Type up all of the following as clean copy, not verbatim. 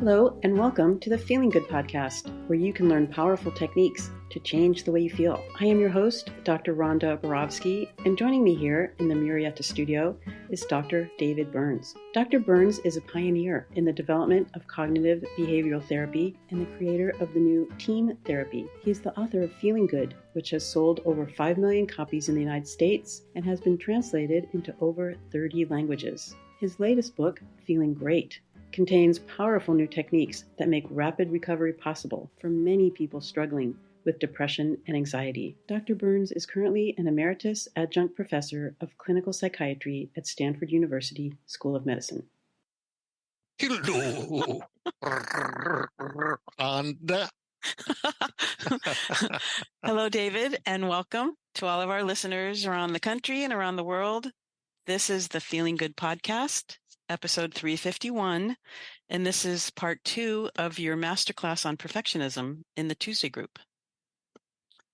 Hello, and welcome to the Feeling Good podcast, where you can learn powerful techniques to change the way you feel. I am your host, Dr. Rhonda Borowski, and joining me here in the Murrieta studio is Dr. David Burns. Dr. Burns is a pioneer in the development of cognitive behavioral therapy and the creator of the new team therapy. He is the author of Feeling Good, which has sold over 5 million copies in the United States and has been translated into over 30 languages. His latest book, Feeling Great, contains powerful new techniques that make rapid recovery possible for many people struggling with depression and anxiety. Dr. Burns is currently an emeritus adjunct professor of clinical psychiatry at Stanford University School of Medicine. Hello. Hello, David, and welcome to all of our listeners around the country and around the world. This is the Feeling Good podcast, episode 351, and this is part 2 of your masterclass on perfectionism in the Tuesday group.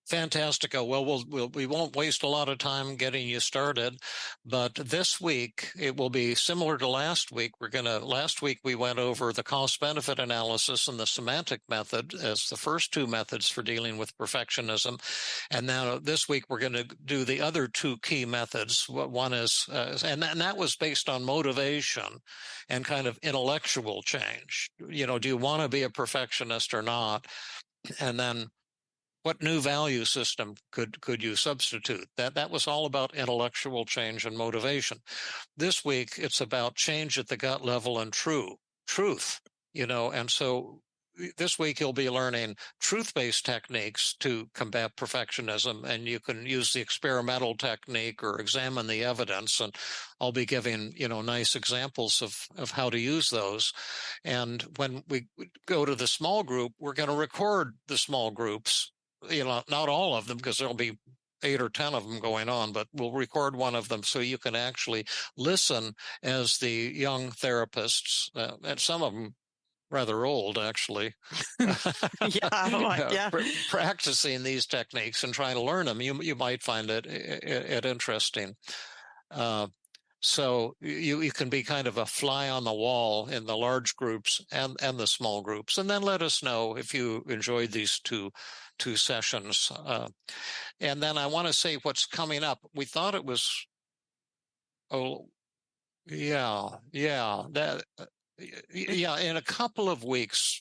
Fantastic. Well, we won't waste a lot of time getting you started, but this week it will be similar to last week. Last week we went over the cost-benefit analysis and the semantic method as the first two methods for dealing with perfectionism. And now this week we're going to do the other two key methods. One is, and that was based on motivation and kind of intellectual change. You know, do you want to be a perfectionist or not? And then what new value system could you substitute? That was all about intellectual change and motivation. This week, it's about change at the gut level and truth, you know, and so this week you'll be learning truth-based techniques to combat perfectionism, and you can use the experimental technique or examine the evidence, and I'll be giving, you know, nice examples of how to use those. And when we go to the small group, we're going to record the small groups. You know, not all of them, because there'll be 8 or 10 of them going on, but we'll record one of them so you can actually listen as the young therapists, and some of them rather old, actually, practicing these techniques and trying to learn them. You might find it interesting. So you can be kind of a fly on the wall in the large groups and the small groups. And then let us know if you enjoyed these two sessions. And then I want to say what's coming up. We thought it was, in a couple of weeks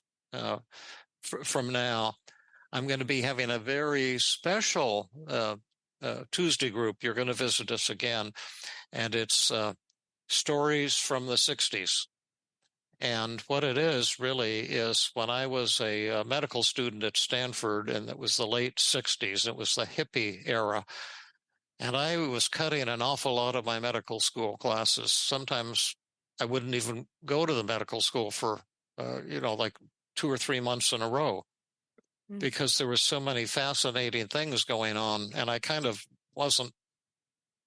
from now, I'm going to be having a very special Tuesday group. You're going to visit us again. And it's stories from the 60s. And what it is really is when I was a medical student at Stanford, and it was the late 60s, it was the hippie era. And I was cutting an awful lot of my medical school classes. Sometimes I wouldn't even go to the medical school for, like 2 or 3 months in a row, because there were so many fascinating things going on. And I kind of wasn't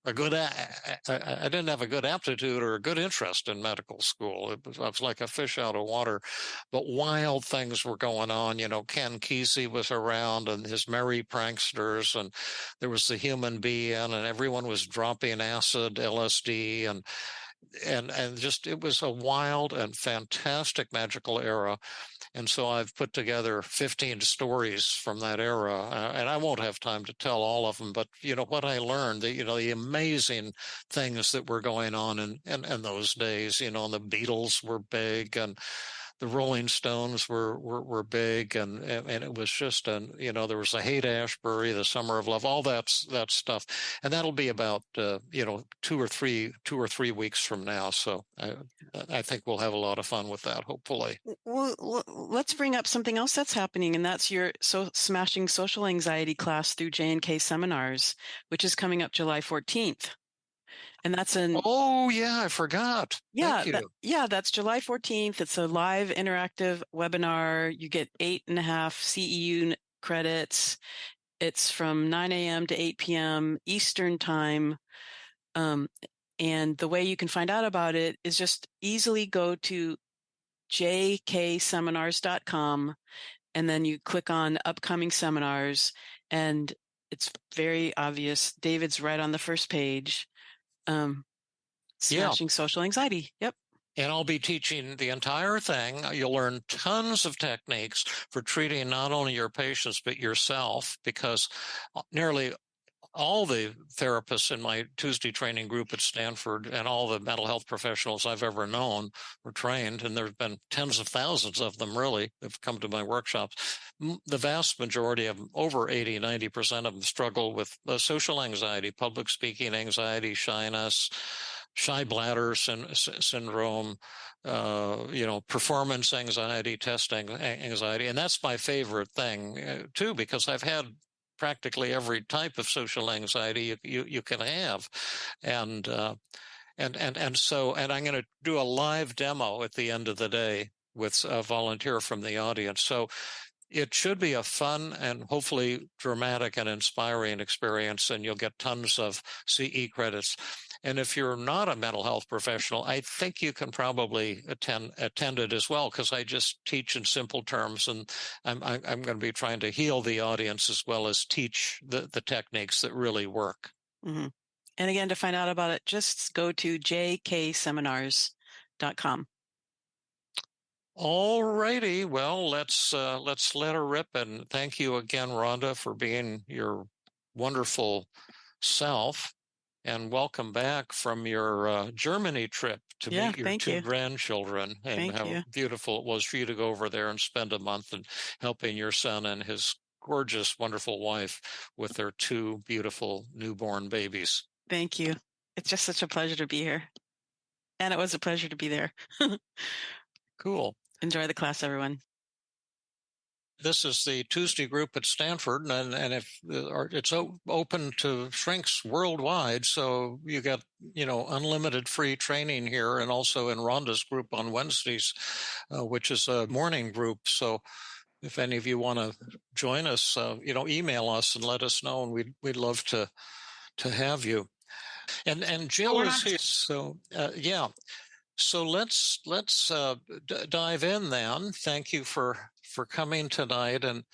I didn't have a good aptitude or a good interest in medical school. I was like a fish out of water, but wild things were going on. You know, Ken Kesey was around and his merry pranksters, and there was the human bee in, and everyone was dropping acid, LSD, and just, it was a wild and fantastic magical era. And so I've put together 15 stories from that era, and I won't have time to tell all of them, but, you know, what I learned, the amazing things that were going on in those days. You know, the Beatles were big, and the Rolling Stones were big, and it was just, there was a Haight-Ashbury, the Summer of Love, all that stuff, and that'll be about 2 or 3 weeks from now. So I think we'll have a lot of fun with that, hopefully. Well, let's bring up something else that's happening, and that's your Smashing Social Anxiety class through J&K Seminars, which is coming up July 14th. And that's Oh, yeah, I forgot. Yeah, Thank you. That's July 14th. It's a live interactive webinar. You get 8.5 CEU credits. It's from 9 a.m. to 8 p.m. Eastern time. And the way you can find out about it is just easily go to jkseminars.com, and then you click on upcoming seminars, and it's very obvious. David's right on the first page. Smashing Social Anxiety. Yep. And I'll be teaching the entire thing. You'll learn tons of techniques for treating not only your patients, but yourself, because nearly all the therapists in my Tuesday training group at Stanford and all the mental health professionals I've ever known were trained, and there have been tens of thousands of them really have come to my workshops. The vast majority of them, over 80-90% of them, struggle with social anxiety, public speaking anxiety, shyness, shy bladder syndrome, performance anxiety, testing anxiety. And that's my favorite thing too, because I've had practically every type of social anxiety you can have. And so I'm going to do a live demo at the end of the day with a volunteer from the audience. So it should be a fun and hopefully dramatic and inspiring experience, and you'll get tons of CE credits. And if you're not a mental health professional, I think you can probably attend it as well, because I just teach in simple terms, and I'm going to be trying to heal the audience as well as teach the techniques that really work. Mm-hmm. And again, to find out about it, just go to jkseminars.com. All righty. Well, let's let her rip. And thank you again, Rhonda, for being your wonderful self. And welcome back from your Germany trip to meet your two grandchildren, and how beautiful it was for you to go over there and spend a month and helping your son and his gorgeous, wonderful wife with their two beautiful newborn babies. Thank you. It's just such a pleasure to be here. And it was a pleasure to be there. Cool. Enjoy the class, everyone. This is the Tuesday group at Stanford, and if it's open to shrinks worldwide, so you get unlimited free training here, and also in Rhonda's group on Wednesdays, which is a morning group. So if any of you want to join us, email us and let us know, and we'd love to have you. And Jill is here, so yeah. So let's dive in then. Thank you for coming tonight. And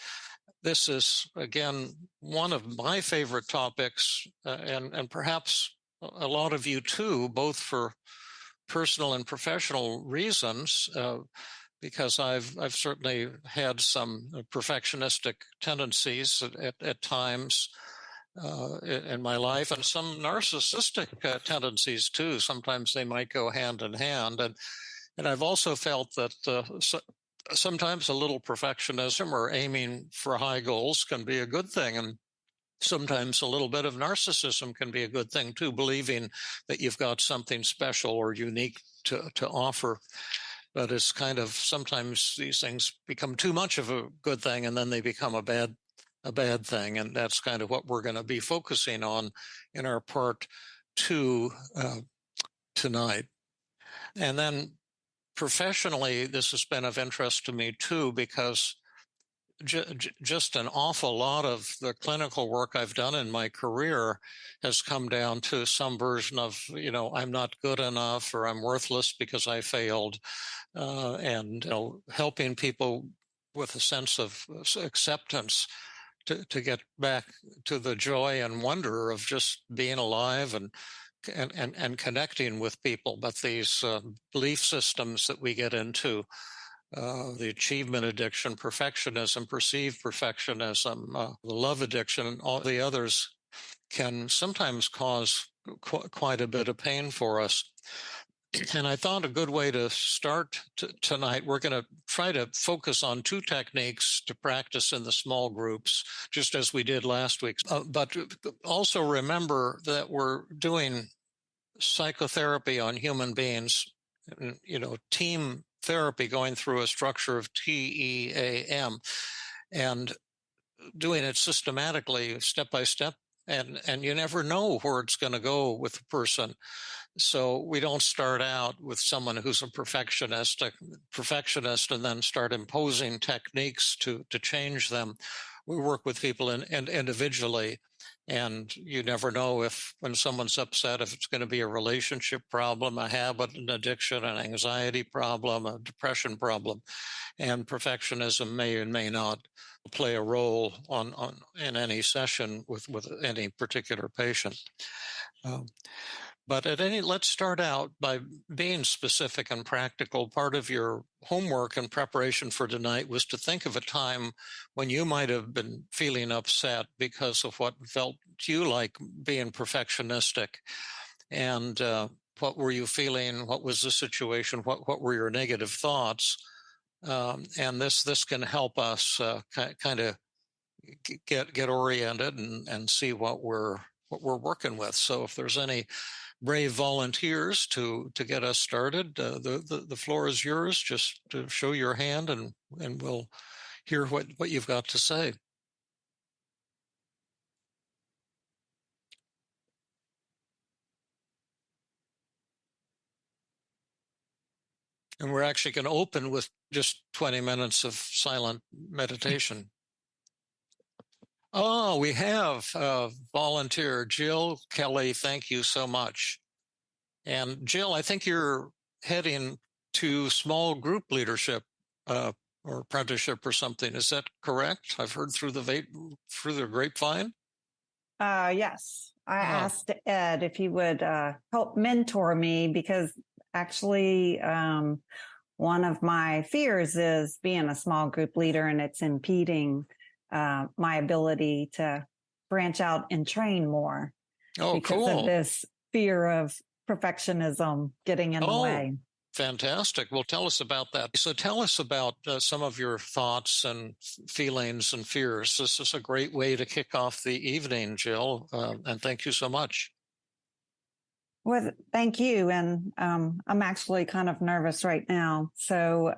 this is, again, one of my favorite topics, and perhaps a lot of you too, both for personal and professional reasons, because I've certainly had some perfectionistic tendencies at times in my life, and some narcissistic tendencies too. Sometimes they might go hand in hand, and I've also felt that sometimes a little perfectionism or aiming for high goals can be a good thing, and sometimes a little bit of narcissism can be a good thing too, believing that you've got something special or unique to offer. But it's kind of, sometimes these things become too much of a good thing, and then they become a bad thing. And that's kind of what we're going to be focusing on in our part 2 tonight. And then professionally, this has been of interest to me too, because just an awful lot of the clinical work I've done in my career has come down to some version of, I'm not good enough, or I'm worthless because I failed, and helping people with a sense of acceptance to get back to the joy and wonder of just being alive and connecting with people. But these belief systems that we get into, the achievement addiction, perfectionism, perceived perfectionism, the love addiction, and all the others, can sometimes cause quite a bit of pain for us. And I thought a good way to start tonight, we're going to try to focus on 2 techniques to practice in the small groups, just as we did last week. But also remember that we're doing psychotherapy on human beings, team therapy, going through a structure of TEAM, and doing it systematically, step by step. And you never know where it's going to go with the person. So we don't start out with someone who's a perfectionist and then start imposing techniques to change them. We work with people individually, and you never know if, when someone's upset, if it's going to be a relationship problem, a habit, an addiction, an anxiety problem, a depression problem. And perfectionism may and may not play a role in any session with any particular patient. But let's start out by being specific and practical. Part of your homework and preparation for tonight was to think of a time when you might have been feeling upset because of what felt to you like being perfectionistic. And what were you feeling? What was the situation? What were your negative thoughts? And this can help us kind of get oriented and see what we're working with. So if there's any brave volunteers to get us started, the floor is yours. Just to show your hand, and we'll hear what you've got to say. And we're actually going to open with just 20 minutes of silent meditation. Oh, we have a volunteer, Jill Kelly. Thank you so much. And Jill, I think you're heading to small group leadership or apprenticeship or something. Is that correct? I've heard through the grapevine. Yes, I asked Ed if he would help mentor me, because actually one of my fears is being a small group leader, and it's impeding my ability to branch out and train more because of this fear of perfectionism getting in the way. Fantastic. Well, tell us about that. So tell us about some of your thoughts and feelings and fears. This is a great way to kick off the evening, Jill, and thank you so much. Well, thank you. And I'm actually kind of nervous right now. So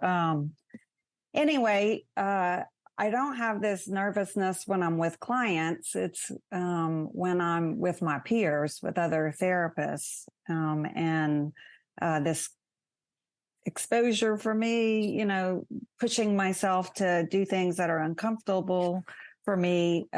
anyway, I don't have this nervousness when I'm with clients. It's when I'm with my peers, with other therapists, and this exposure for me, pushing myself to do things that are uncomfortable for me.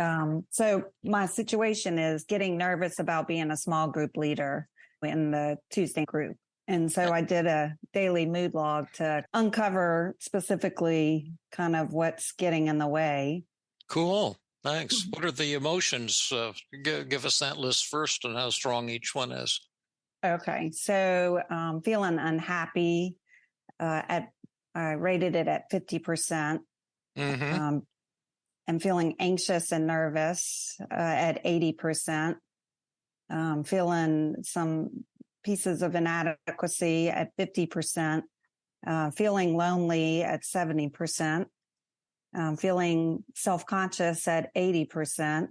So my situation is getting nervous about being a small group leader in the Tuesday group. And so I did a daily mood log to uncover specifically kind of what's getting in the way. Cool. Thanks. What are the emotions? Give us that list first and how strong each one is. Okay. So feeling unhappy. I rated it at 50%. Mm-hmm. I'm feeling anxious and nervous at 80%. Feeling some pieces of inadequacy at 50%. Feeling lonely at 70%. Feeling self-conscious at 80%.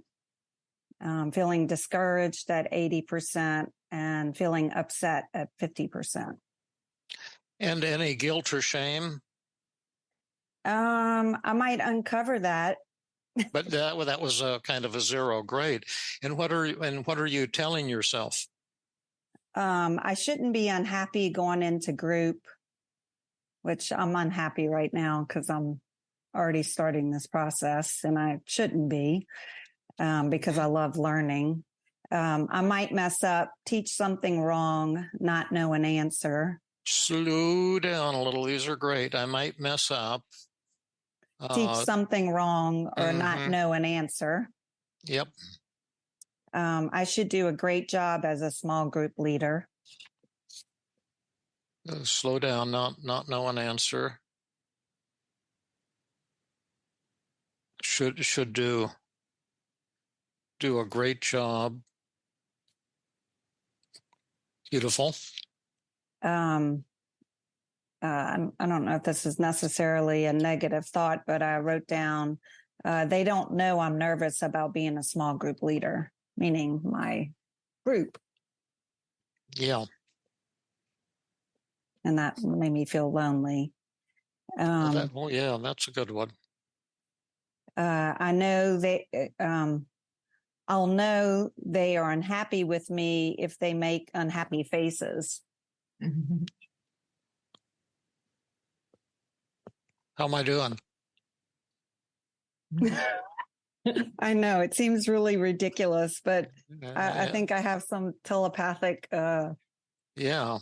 Feeling discouraged at 80%. And feeling upset at 50%. And any guilt or shame? I might uncover that. But that was a kind of a zero grade. And what are you telling yourself? I shouldn't be unhappy going into group, which I'm unhappy right now because I'm already starting this process, and I shouldn't be because I love learning. I might mess up, teach something wrong, not know an answer. Slow down a little. These are great. I might mess up. Teach something wrong or not know an answer. Yep. I should do a great job as a small group leader. Slow down, not know an answer. Should do a great job. Beautiful. I don't know if this is necessarily a negative thought, but I wrote down, they don't know I'm nervous about being a small group leader, meaning my group. Yeah. And that made me feel lonely. That's a good one. I know I'll know they are unhappy with me if they make unhappy faces. Mm-hmm. How am I doing? I know it seems really ridiculous, but I think I have some telepathic. Yeah.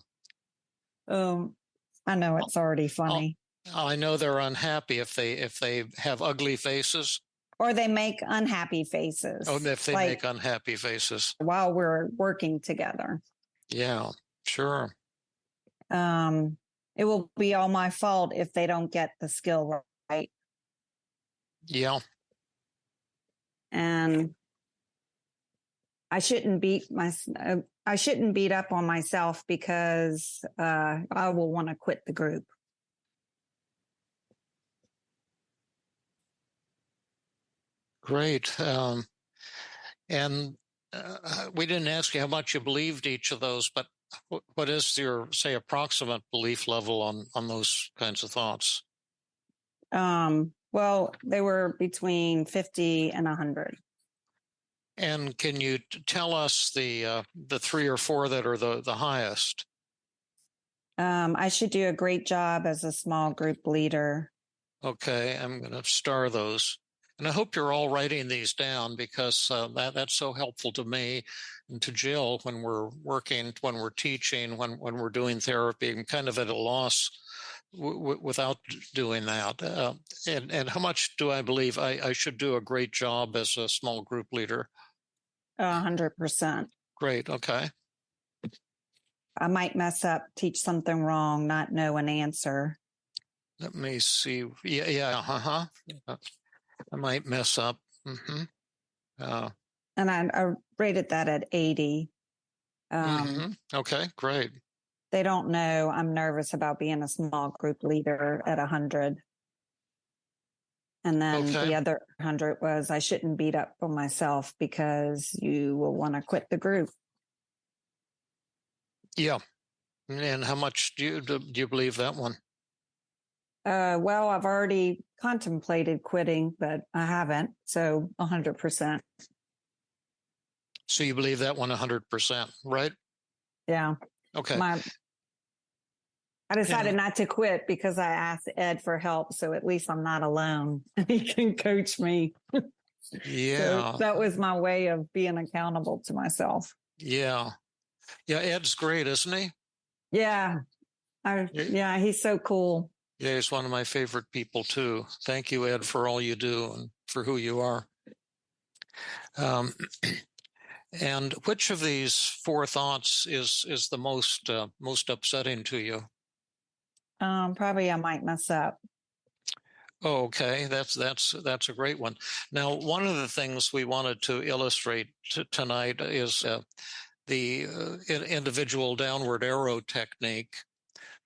I know it's already funny. I know they're unhappy if they have ugly faces. Or they make unhappy faces. Oh, if they make unhappy faces. While we're working together. Yeah, sure. It will be all my fault if they don't get the skill right. Yeah. And I shouldn't beat up on myself because I will want to quit the group. Great. And we didn't ask you how much you believed each of those, but what is your, say, approximate belief level on those kinds of thoughts? Well, they were between 50 and 100. And can you tell us the 3 or 4 that are the highest? I should do a great job as a small group leader. Okay, I'm going to star those. And I hope you're all writing these down because that's so helpful to me and to Jill when we're working, when we're teaching, when we're doing therapy. I'm kind of at a loss without doing that. And how much do I believe I should do a great job as a small group leader? 100%. Great. Okay. I might mess up, teach something wrong, not know an answer. Let me see. Yeah. I might mess up. Mm-hmm. And I rated that at 80. Okay, great. They don't know I'm nervous about being a small group leader at 100. And then the other 100 was I shouldn't beat up on myself because you will want to quit the group. Yeah. And how much do you believe that one? Well, I've already contemplated quitting, but I haven't. So 100%. So you believe that one 100%, right? Yeah. Okay. I decided not to quit because I asked Ed for help. So at least I'm not alone and he can coach me. Yeah. So that was my way of being accountable to myself. Yeah. Yeah. Ed's great, isn't he? Yeah. Yeah. He's so cool. Yeah. He's one of my favorite people too. Thank you, Ed, for all you do and for who you are. And which of these 4 thoughts is the most upsetting to you? Probably I might mess up. Oh, okay, that's a great one. Now, one of the things we wanted to illustrate tonight is the individual downward arrow technique,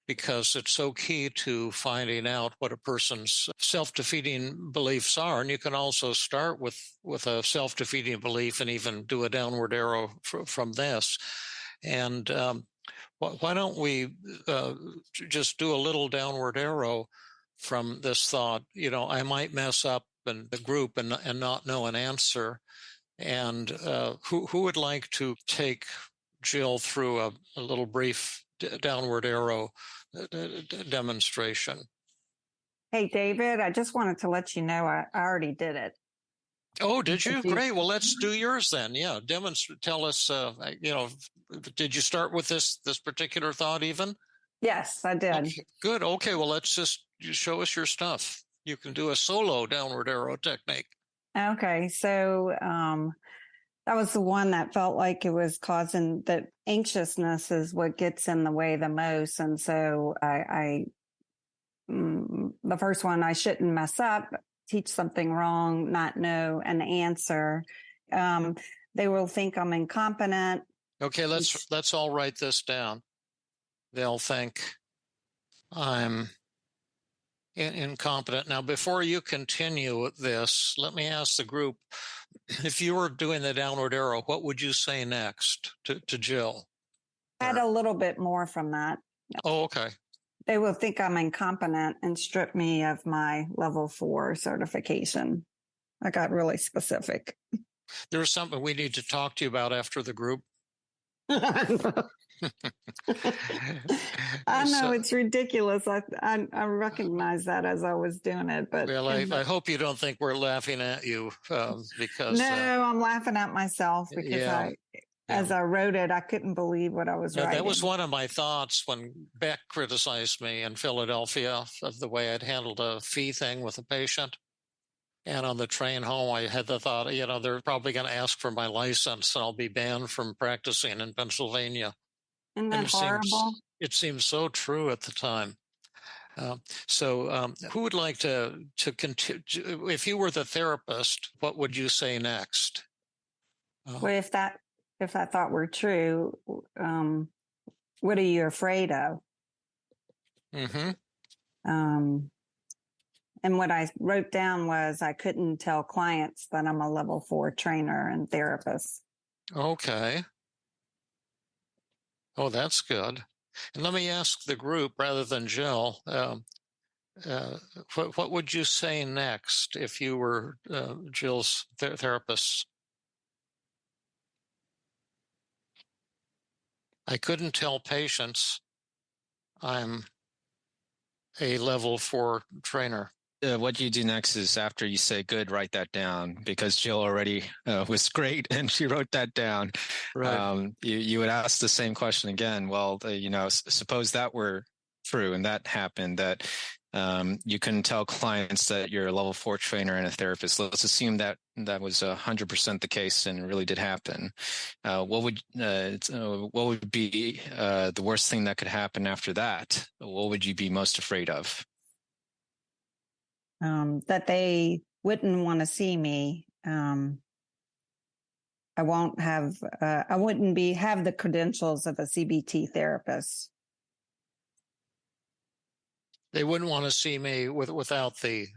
because it's so key to finding out what a person's self-defeating beliefs are. And you can also start with a self-defeating belief and even do a downward arrow from this. And why don't we just do a little downward arrow from this thought? I might mess up in the group and not know an answer. And who would like to take Jill through a little brief downward arrow demonstration? Hey, David, I just wanted to let you know I already did it. Oh, did you? Great. Well, let's do yours then. Yeah. Demonstrate. Tell us, did you start with this particular thought even? Yes, I did. Okay, good. Okay. Well, let's just show us your stuff. You can do a solo downward arrow technique. Okay. So, that was the one that felt like it was causing the anxiousness is what gets in the way the most. And so the first one, I shouldn't mess up, teach something wrong, not know an answer. They will think I'm incompetent. Okay, let's all write this down. They'll think I'm incompetent. Now, before you continue with this, let me ask the group, if you were doing the downward arrow, what would you say next to Jill? Add a little bit more from that. Oh, okay. They will think I'm incompetent and strip me of my level 4 certification. I got really specific. There's something we need to talk to you about after the group. I know it's ridiculous. I recognize that as I was doing it, but well, I hope you don't think we're laughing at you because no, I'm laughing at myself because as I wrote it, I couldn't believe what I was writing. That was one of my thoughts when Beck criticized me in Philadelphia of the way I'd handled a fee thing with a patient. And on the train home, I had the thought, they're probably going to ask for my license and I'll be banned from practicing in Pennsylvania. Isn't And that horrible? it seems so true at the time. So who would like to continue? If you were the therapist, what would you say next? Well, if that thought were true, what are you afraid of? Mm-hmm. And what I wrote down was I couldn't tell clients that I'm a level 4 trainer and therapist. Okay. Oh, that's good. And let me ask the group rather than Jill. What would you say next if you were Jill's therapist? I couldn't tell patients I'm a level 4 trainer. What you do next is after you say good, write that down, because Jill already was great and she wrote that down. Right. You would ask the same question again. Well, suppose that were true and that happened, that you couldn't tell clients that you're a level 4 trainer and a therapist. Let's assume that that was 100% the case and it really did happen. What would be the worst thing that could happen after that? What would you be most afraid of? That they wouldn't want to see me. I wouldn't have the credentials of a CBT therapist. They wouldn't want to see me without the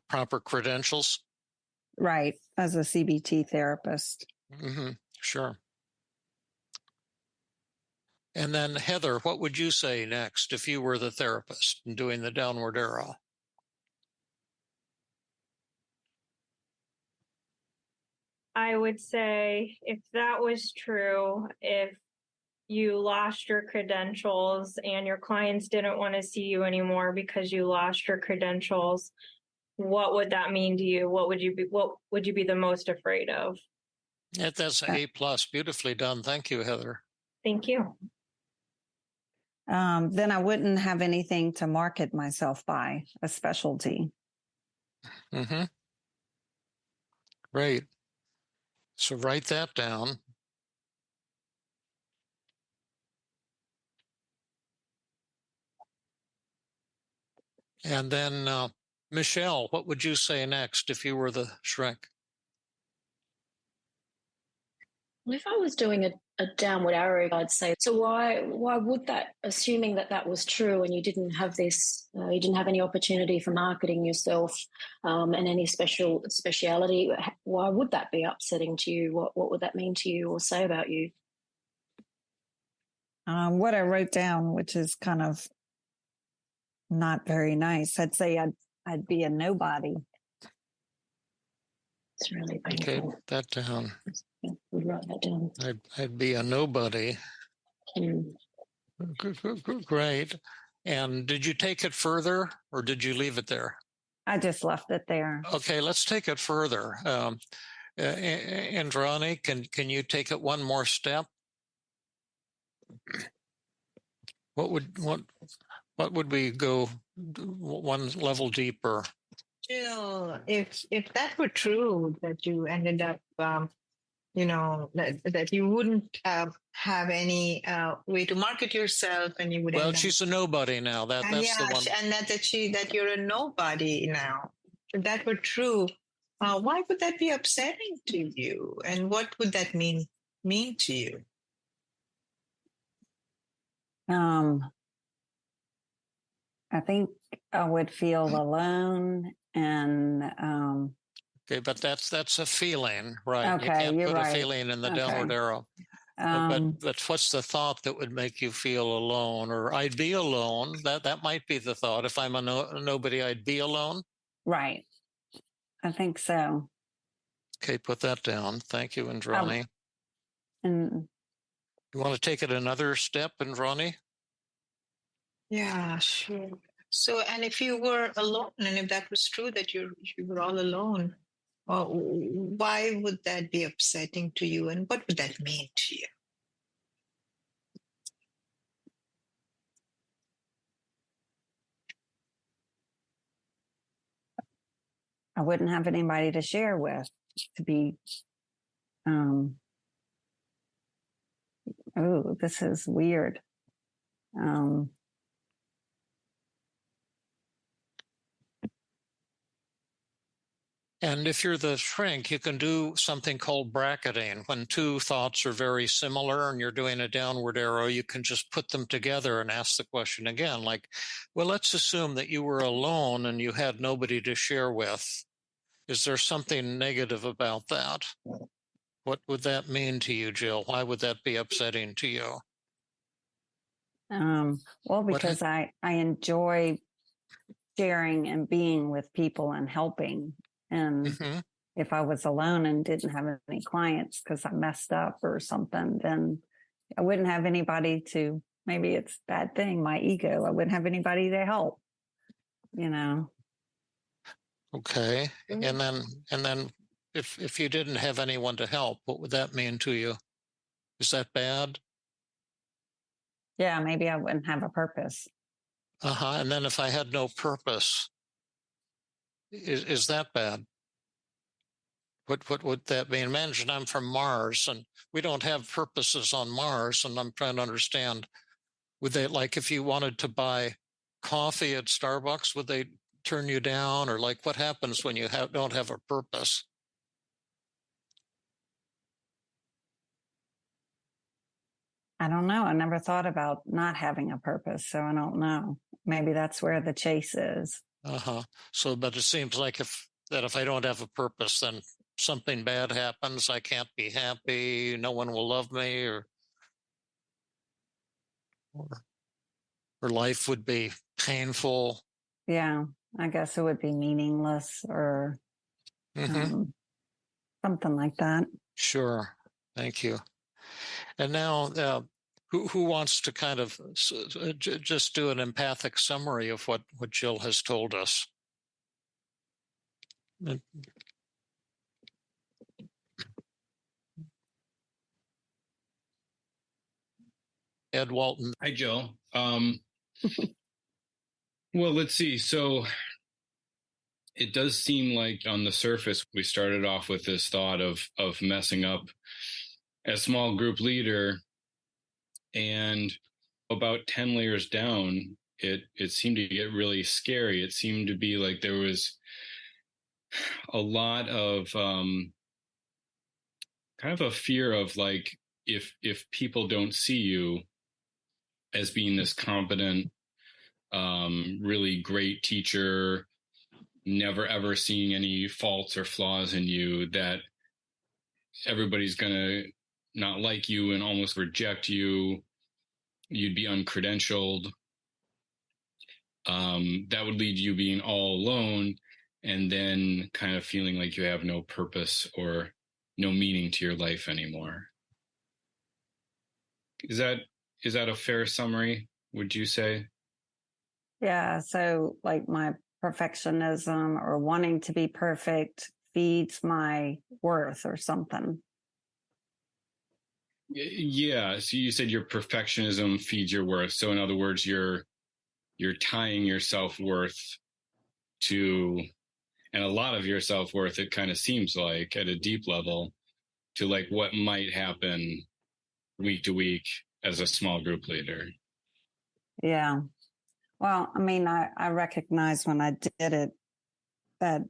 proper credentials. Right, as a CBT therapist. Mm-hmm. Sure. And then Heather, what would you say next if you were the therapist and doing the downward arrow? I would say if that was true, if you lost your credentials and your clients didn't want to see you anymore because you lost your credentials, what would that mean to you? What would you be the most afraid of? That's an A+. Beautifully done. Thank you, Heather. Thank you. Then I wouldn't have anything to market myself by, a specialty. Mm-hmm. Great. So write that down. And then Michelle, what would you say next if you were the shrink? If I was doing a downward arrow, I'd say, so why would that, assuming that that was true and you didn't have this, you didn't have any opportunity for marketing yourself and any speciality, why would that be upsetting to you? What would that mean to you or say about you? What I wrote down, which is kind of not very nice, I'd say I'd be a nobody. It's really painful. Okay, that down. Yeah, we'd write that down. I'd be a nobody. Mm. Great. And did you take it further or did you leave it there? I just left it there. Okay, let's take it further. Andrani, can you take it one more step? What would we go one level deeper? Jill, if that were true, that you ended up, that you wouldn't have any way to market yourself, and you would. Well, she's a nobody now. That's the one. And that you're a nobody now. If that were true, why would that be upsetting to you? And what would that mean to you? I think I would feel alone and okay, but that's a feeling, right? Okay, you can't you're put right. a feeling in the downward arrow. But what's the thought that would make you feel alone? Or I'd be alone. That might be the thought. If I'm a nobody, I'd be alone. Right. I think so. Okay, put that down. Thank you, Indrani. And you want to take it another step, Indrani? Yeah, sure. So, and if you were alone, and if that was true that you were all alone, why would that be upsetting to you, and what would that mean to you? I wouldn't have anybody to share with, to be Oh, this is weird. And if you're the shrink, you can do something called bracketing. When two thoughts are very similar and you're doing a downward arrow, you can just put them together and ask the question again, like, well, let's assume that you were alone and you had nobody to share with. Is there something negative about that? What would that mean to you, Jill? Why would that be upsetting to you? Well, because I enjoy sharing and being with people and helping. And if I was alone and didn't have any clients because I messed up or something, then I wouldn't have anybody to, maybe it's a bad thing, my ego, I wouldn't have anybody to help, you know. Okay. And then if you didn't have anyone to help, what would that mean to you? Is that bad? Yeah, maybe I wouldn't have a purpose. And then if I had no purpose, is that bad? What would that mean? Imagine I'm from Mars and we don't have purposes on Mars, and I'm trying to understand, would they, like, if you wanted to buy coffee at Starbucks, would they turn you down? Or like, what happens when you don't have a purpose? I don't know. I never thought about not having a purpose, so I don't know. Maybe that's where the chase is. So, but it seems like if I don't have a purpose, then something bad happens. I can't be happy. No one will love me, or life would be painful. Yeah, I guess it would be meaningless or something like that. Sure. Thank you. And now, who wants to kind of just do an empathic summary of what Jill has told us? Ed Walton. Hi, Jill. Well, let's see. So it does seem like on the surface, we started off with this thought of messing up as small group leader, and about 10 layers down, it seemed to get really scary. It seemed to be like there was a lot of kind of a fear of, like, if people don't see you as being this competent, really great teacher, never ever seeing any faults or flaws in you, that everybody's going to not like you and almost reject you. You'd be uncredentialed. That would lead you being all alone, and then kind of feeling like you have no purpose or no meaning to your life anymore. Is that a fair summary, would you say? Yeah. So like my perfectionism or wanting to be perfect feeds my worth or something. Yeah. So you said your perfectionism feeds your worth. So in other words, you're tying your self-worth to, and a lot of your self-worth, it kind of seems like at a deep level, to like what might happen week to week as a small group leader. Yeah. Well, I mean, I recognized when I did it that,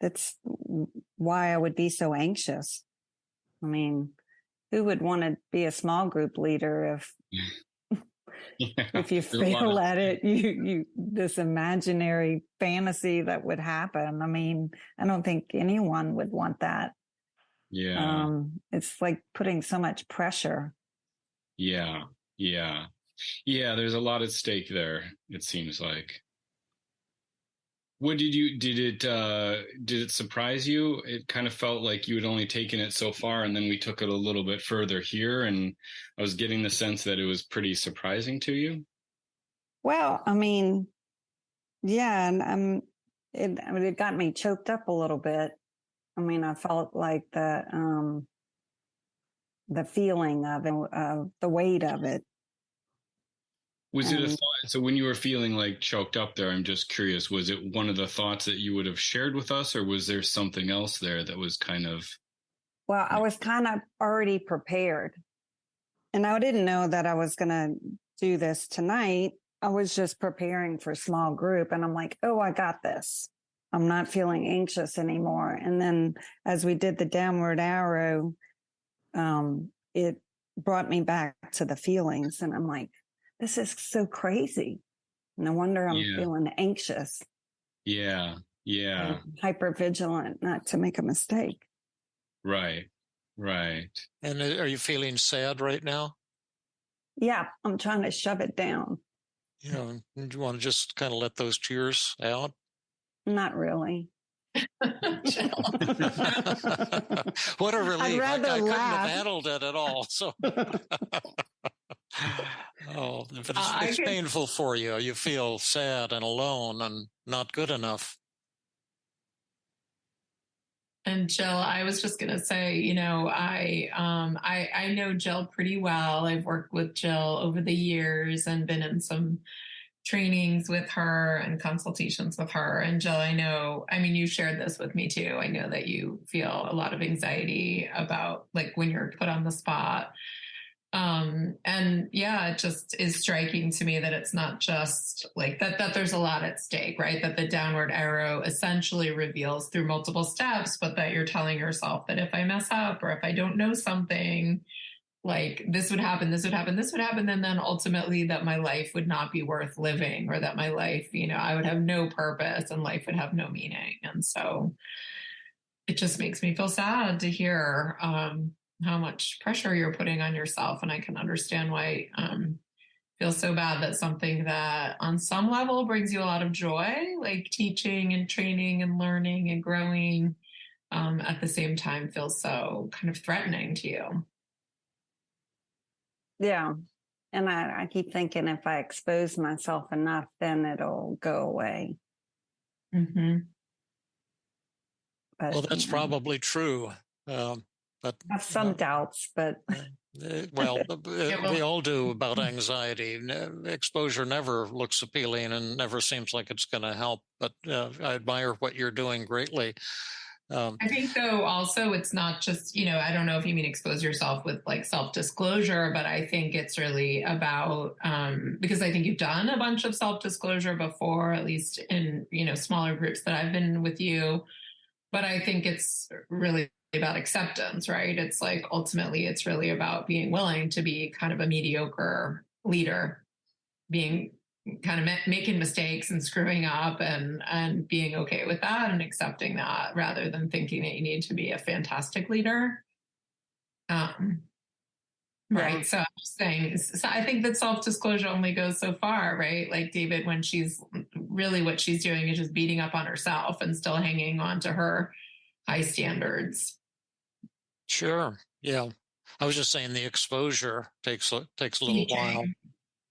that's why I would be so anxious. I mean, who would want to be a small group leader if if you fail at it, you this imaginary fantasy that would happen. I mean, I don't think anyone would want that. Yeah. It's like putting so much pressure. Yeah. There's a lot at stake there, it seems like. What did it surprise you? It kind of felt like you had only taken it so far, and then we took it a little bit further here, and I was getting the sense that it was pretty surprising to you. Well, I mean, yeah, and it got me choked up a little bit. I mean, I felt like the feeling of it, the weight of it. Was it a thought? So when you were feeling like choked up there, I'm just curious, was it one of the thoughts that you would have shared with us, or was there something else there that was kind of? Well, I was kind of already prepared, and I didn't know that I was going to do this tonight. I was just preparing for small group, and I'm like, oh, I got this. I'm not feeling anxious anymore. And then as we did the downward arrow, it brought me back to the feelings, and I'm like, this is so crazy. No wonder I'm feeling anxious. Yeah. And hyper vigilant not to make a mistake. Right. And are you feeling sad right now? Yeah, I'm trying to shove it down. Do you want to just kind of let those tears out? Not really. What a relief. I couldn't have handled it at all. So but it's painful for you. You feel sad and alone and not good enough. And Jill, I was just going to say, I know Jill pretty well. I've worked with Jill over the years and been in some trainings with her and consultations with her. And Jill, you shared this with me too. I know that you feel a lot of anxiety about like when you're put on the spot. It just is striking to me that it's not just like that there's a lot at stake, right? That the downward arrow essentially reveals through multiple steps, but that you're telling yourself that if I mess up or if I don't know something, like this would happen, and then ultimately that my life would not be worth living, or that my life, I would have no purpose and life would have no meaning. And so it just makes me feel sad to hear, how much pressure you're putting on yourself. And I can understand why feel so bad that something that on some level brings you a lot of joy, like teaching and training and learning and growing, at the same time feels so kind of threatening to you. Yeah. And I keep thinking if I expose myself enough, then it'll go away. Mm-hmm. But, well, that's probably true. But I have some doubts, but we all do about anxiety. Exposure never looks appealing and never seems like it's going to help. But I admire what you're doing greatly. I think though also it's not just, I don't know if you mean expose yourself with like self-disclosure, but I think it's really about, because I think you've done a bunch of self-disclosure before, at least in, smaller groups that I've been with you. But I think it's really about acceptance, right? It's like, ultimately, it's really about being willing to be kind of a mediocre leader, being kind of making mistakes and screwing up and being okay with that and accepting that, rather than thinking that you need to be a fantastic leader. Right. So I'm just saying, so I think that self-disclosure only goes so far, right? Like David, when she's really, what she's doing is just beating up on herself and still hanging on to her high standards. Sure. Yeah. I was just saying the exposure takes a little while.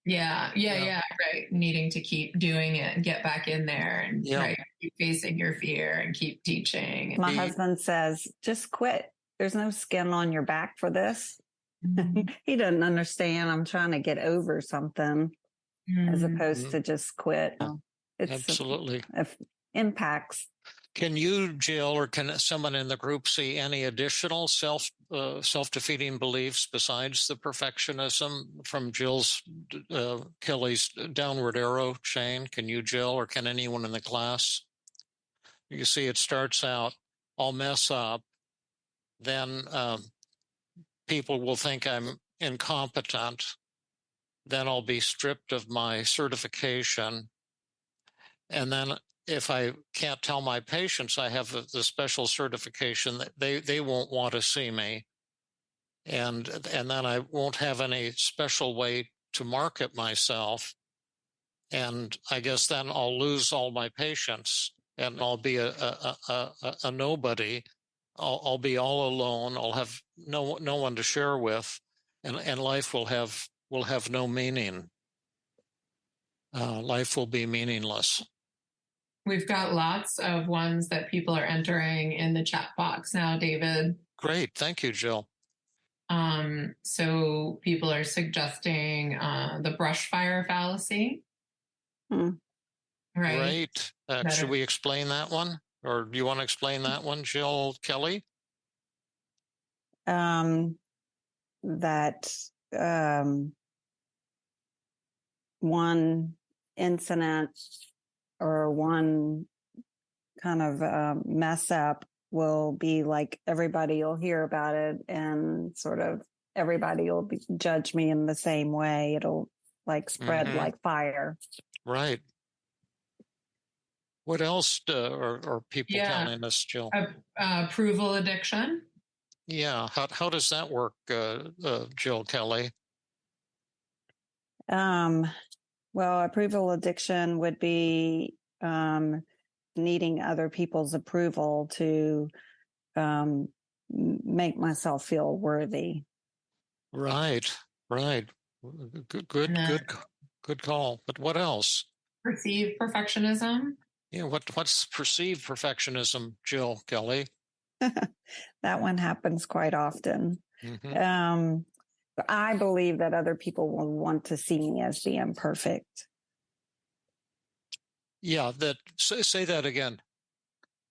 Yeah. Right. Needing to keep doing it and get back in there and right, keep facing your fear and keep teaching. My husband says, just quit. There's no skin on your back for this. Mm-hmm. He doesn't understand. I'm trying to get over something as opposed to just quit. It's absolutely impacts. Can you, Jill, or can someone in the group see any additional self-defeating beliefs besides the perfectionism from Kelly's downward arrow chain? Can you, Jill, or can anyone in the class? You see, it starts out, I'll mess up, then people will think I'm incompetent, then I'll be stripped of my certification, and then if I can't tell my patients I have the special certification, that they won't want to see me, and then I won't have any special way to market myself, and I guess then I'll lose all my patients, and I'll be a nobody. I'll be all alone. I'll have no one to share with, and life will have no meaning. Life will be meaningless. We've got lots of ones that people are entering in the chat box now, David. Great. Thank you, Jill. So people are suggesting the brush fire fallacy. Right. Should we explain that one? Or do you want to explain that one, Jill, Kelly? that one incident or one kind of mess up will be like everybody will hear about it and sort of everybody will judge me in the same way. It'll like spread like fire. Right. What else are people telling us, Jill? Approval addiction. Yeah. How does that work, Jill Kelly? Well, approval addiction would be needing other people's approval to make myself feel worthy. Right. Good call. But what else? Perceived perfectionism. Yeah. What's perceived perfectionism, Jill Kelly? That one happens quite often. I believe that other people will want to see me as the imperfect. Yeah. Say that again.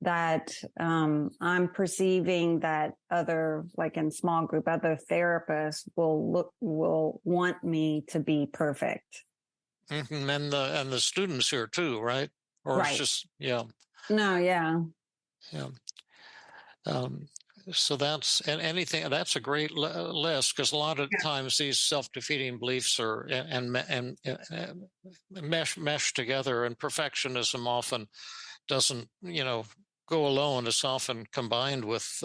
That I'm perceiving that other, like in small group, other therapists will want me to be perfect. And the students here too, right? Or right. It's just No, yeah. So that's that's a great list, because a lot of times these self-defeating beliefs are and mesh together, and perfectionism often doesn't go alone. It's often combined with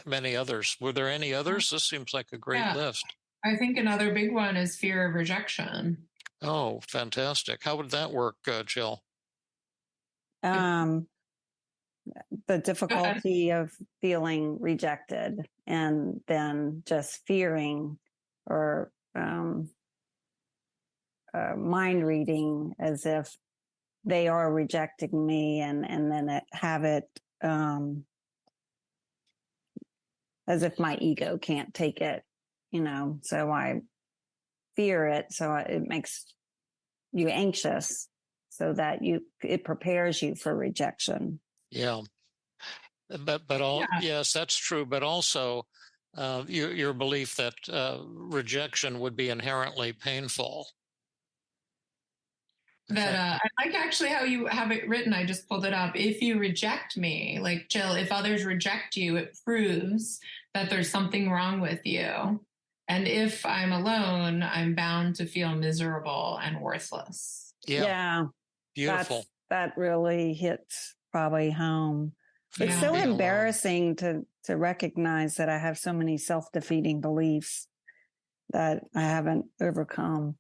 many others. Were there any others? This seems like a great list. I think another big one is fear of rejection. Oh, fantastic. How would that work, Jill? The difficulty of feeling rejected and then just fearing or mind reading as if they are rejecting me and then have it as if my ego can't take it, so I fear it. So it makes you anxious so that it prepares you for rejection. Yeah. Yes, that's true. But also your belief that rejection would be inherently painful. I like actually how you have it written. I just pulled it up. If you reject me, like Jill, if others reject you, it proves that there's something wrong with you. And if I'm alone, I'm bound to feel miserable and worthless. Yeah. Beautiful. That really hits probably home. It's so embarrassing to recognize that I have so many self-defeating beliefs that I haven't overcome.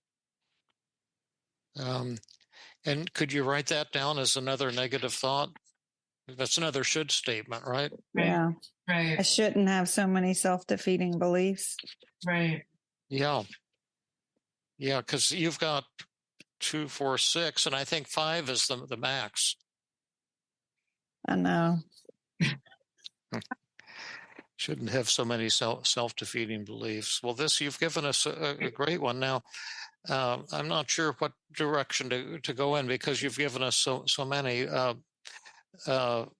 And could you write that down as another negative thought? That's another should statement, right? Yeah. Right. I shouldn't have so many self-defeating beliefs. Right. Yeah. Yeah, because you've got 2, 4, 6, and I think 5 is the max. I know. Shouldn't have so many self-defeating beliefs. Well, you've given us a great one. Now, I'm not sure what direction to go in, because you've given us so many. But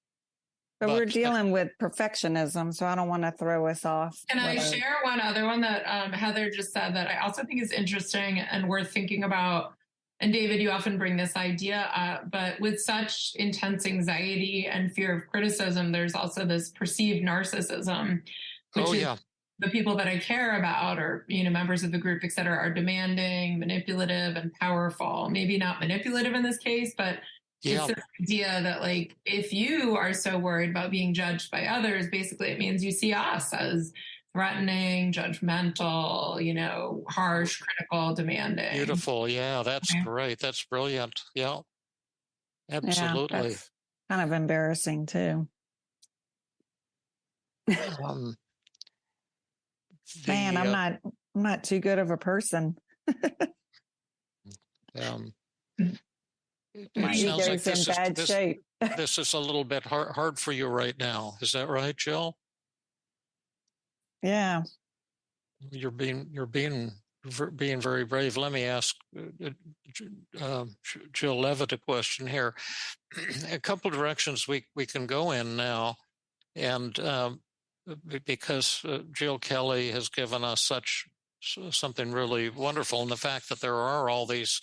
we're dealing with perfectionism, so I don't want to throw us off. Can I share one other one that Heather just said that I also think is interesting and worth thinking about? And David, you often bring this idea up, but with such intense anxiety and fear of criticism, there's also this perceived narcissism, which is the people that I care about, or members of the group, et cetera, are demanding, manipulative, and powerful. Maybe not manipulative in this case, but it's the idea that, like, if you are so worried about being judged by others, basically it means you see us as threatening, judgmental, harsh, critical, demanding. Beautiful. Yeah, that's great. That's brilliant. Yeah, absolutely. Yeah, that's kind of embarrassing too. Man, I'm not too good of a person. My ego's in bad shape. This is a little bit hard for you right now. Is that right, Jill? Yeah. You're being very brave. Let me ask Jill Levitt a question here. A couple of directions we can go in now, and because Jill Kelly has given us something really wonderful, and the fact that there are all these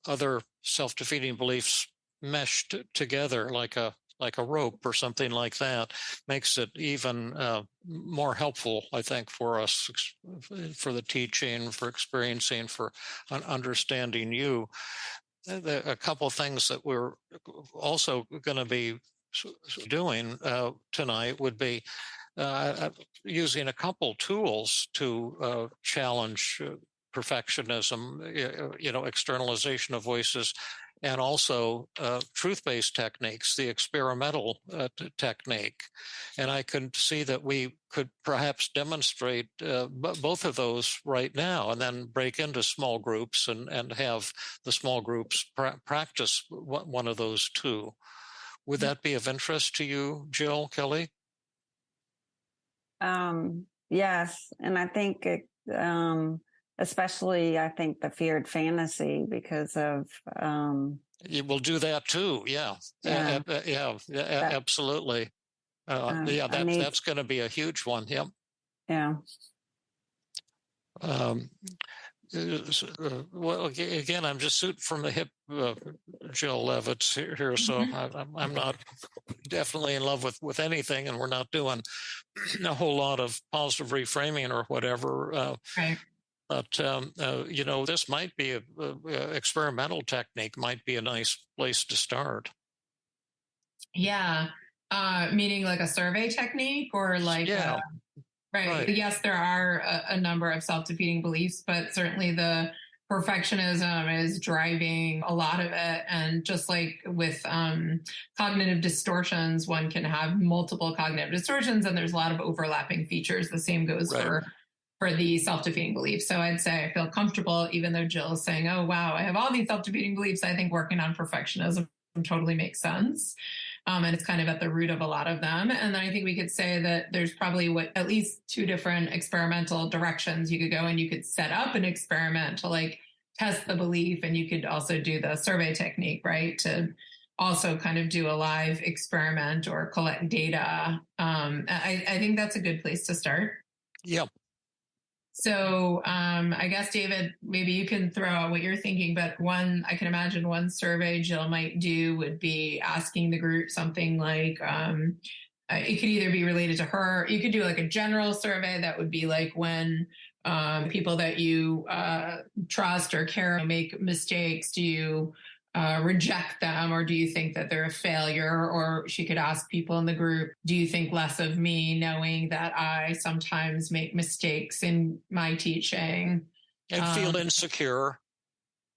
other self-defeating beliefs meshed together like a rope or something like that makes it even more helpful, I think, for us, for the teaching, for experiencing, for understanding you. A couple of things that we're also going to be doing tonight would be using a couple tools to challenge perfectionism, externalization of voices, and also truth-based techniques, the experimental technique. And I can see that we could perhaps demonstrate both of those right now, and then break into small groups and have the small groups practice one of those two. Would that be of interest to you, Jill Kelly? Yes. And I think especially, I think the feared fantasy because of. You will do that too. Yeah. Absolutely. That's going to be a huge one. Yep. Yeah. Well, again, I'm just shooting from the hip, Jill Levitz here, so I'm not definitely in love with anything, and we're not doing a whole lot of positive reframing or whatever. Right. But this might be a experimental technique. Might be a nice place to start. Yeah, meaning like a survey technique or like yeah. Right. Yes, there are a number of self-defeating beliefs, but certainly the perfectionism is driving a lot of it. And just like with cognitive distortions, one can have multiple cognitive distortions, and there's a lot of overlapping features. The same goes for the self-defeating beliefs. So I'd say I feel comfortable, even though Jill is saying, oh, wow, I have all these self-defeating beliefs. I think working on perfectionism totally makes sense. And it's kind of at the root of a lot of them. And then I think we could say that there's probably at least two different experimental directions you could go, and you could set up an experiment to like test the belief. And you could also do the survey technique, right? To also kind of do a live experiment or collect data. I think that's a good place to start. Yep. So I guess, David, maybe you can throw out what you're thinking, but I can imagine one survey Jill might do would be asking the group something like, it could either be related to her. You could do like a general survey that would be like when people that you trust or care make mistakes, do you reject them, or do you think that they're a failure? Or she could ask people in the group, do you think less of me knowing that I sometimes make mistakes in my teaching? And feel insecure.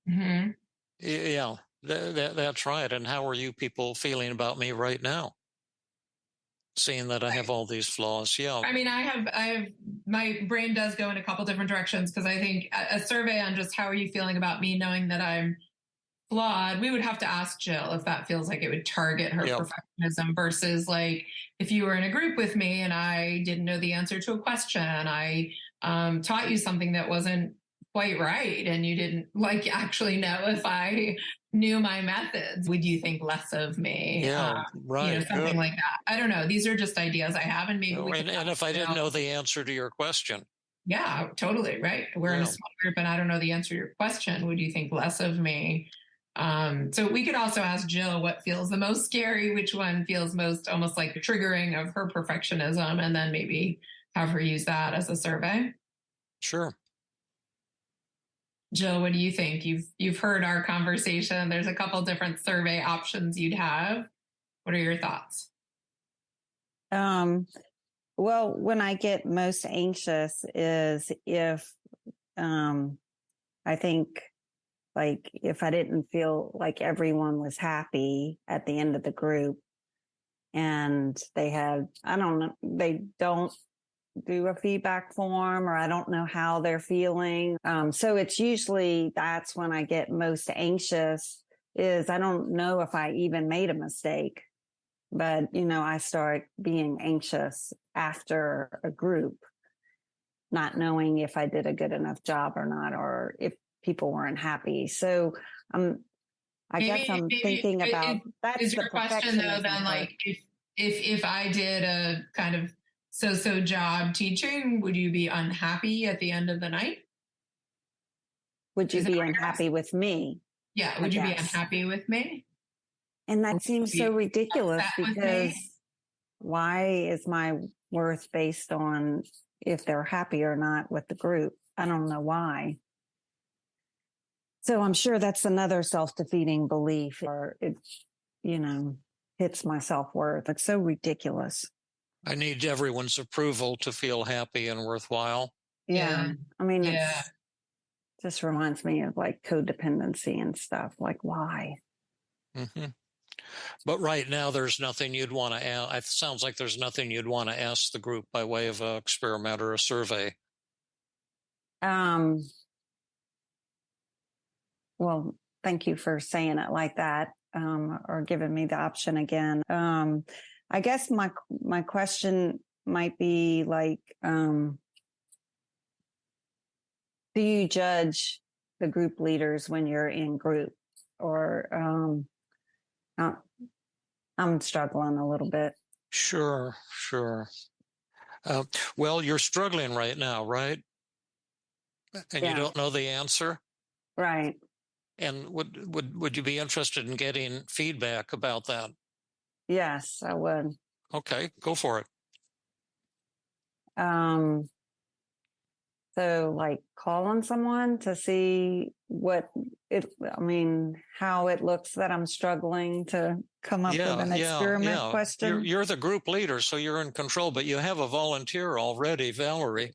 Mm-hmm. Yeah, that's right. And how are you people feeling about me right now? Seeing that I have all these flaws. Yeah. I mean, I have, my brain does go in a couple different directions, because I think a survey on just how are you feeling about me knowing that I'm flawed, we would have to ask Jill if that feels like it would target her perfectionism, versus like if you were in a group with me and I didn't know the answer to a question, I taught you something that wasn't quite right, and you didn't like actually know if I knew my methods, would you think less of me? Yeah, right. Something like that. I don't know. These are just ideas I have, and maybe we can. And if I didn't know the answer to your question. Yeah, totally. Right. We're in a small group and I don't know the answer to your question. Would you think less of me? So we could also ask Jill what feels the most scary, which one feels most almost like triggering of her perfectionism, and then maybe have her use that as a survey. Sure. Jill, what do you think? You've heard our conversation. There's a couple different survey options you'd have. What are your thoughts? Well, when I get most anxious is if I think, like, if I didn't feel like everyone was happy at the end of the group, and they don't do a feedback form, or I don't know how they're feeling. So it's usually that's when I get most anxious, is I don't know if I even made a mistake, but, I start being anxious after a group, not knowing if I did a good enough job or not, or if people weren't happy. So I guess I'm thinking about that's is your question though, then, like if I did a kind of So job teaching, would you be unhappy at the end of the night? Would you be unhappy with me? Yeah. Would you be unhappy with me? And that seems so ridiculous because why is my worth based on if they're happy or not with the group? I don't know why. So I'm sure that's another self-defeating belief, or it, hits my self-worth. It's so ridiculous. I need everyone's approval to feel happy and worthwhile. Yeah. I mean, it just reminds me of like codependency and stuff. Like, why? Mm-hmm. But right now, there's nothing you'd want to ask. It sounds like there's nothing you'd want to ask the group by way of an experiment or a survey. Well, thank you for saying it like that, or giving me the option again. I guess my question might be like, do you judge the group leaders when you're in group? Or I'm struggling a little bit. Sure. Well, you're struggling right now, right? And you don't know the answer? Right. And would you be interested in getting feedback about that? Yes, I would. Okay, go for it. So like calling someone to see how it looks that I'm struggling to come up with an experiment question. You're the group leader, so you're in control, but you have a volunteer already, Valerie.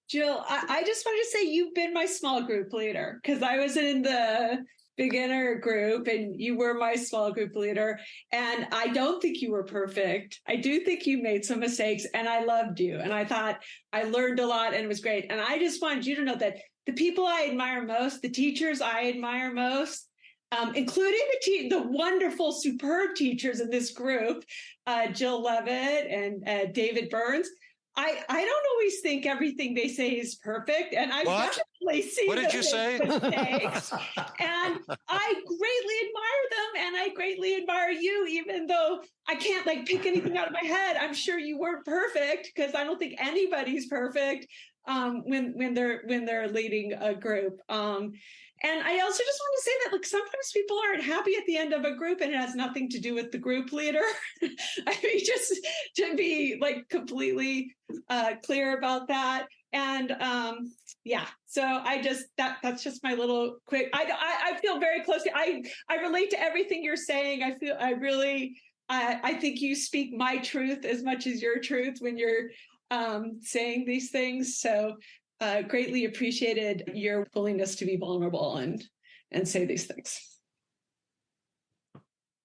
Jill, I just wanted to say you've been my small group leader because I was in the beginner group and you were my small group leader. And I don't think you were perfect. I do think you made some mistakes and I loved you. And I thought I learned a lot and it was great. And I just wanted you to know that the people I admire most, the teachers I admire most, including the wonderful, superb teachers in this group, Jill Levitt and David Burns, I don't always think everything they say is perfect, and I've definitely seen what did you say? mistakes. And I greatly admire them, and I greatly admire you, even though I can't like pick anything out of my head. I'm sure you weren't perfect because I don't think anybody's perfect when they're leading a group. And I also just want to say that like sometimes people aren't happy at the end of a group and it has nothing to do with the group leader. I mean, just to be like completely clear about that. And so I just that's just my little quick. I feel very close to. I relate to everything you're saying. I think you speak my truth as much as your truth when you're saying these things. So greatly appreciated your willingness to be vulnerable and say these things.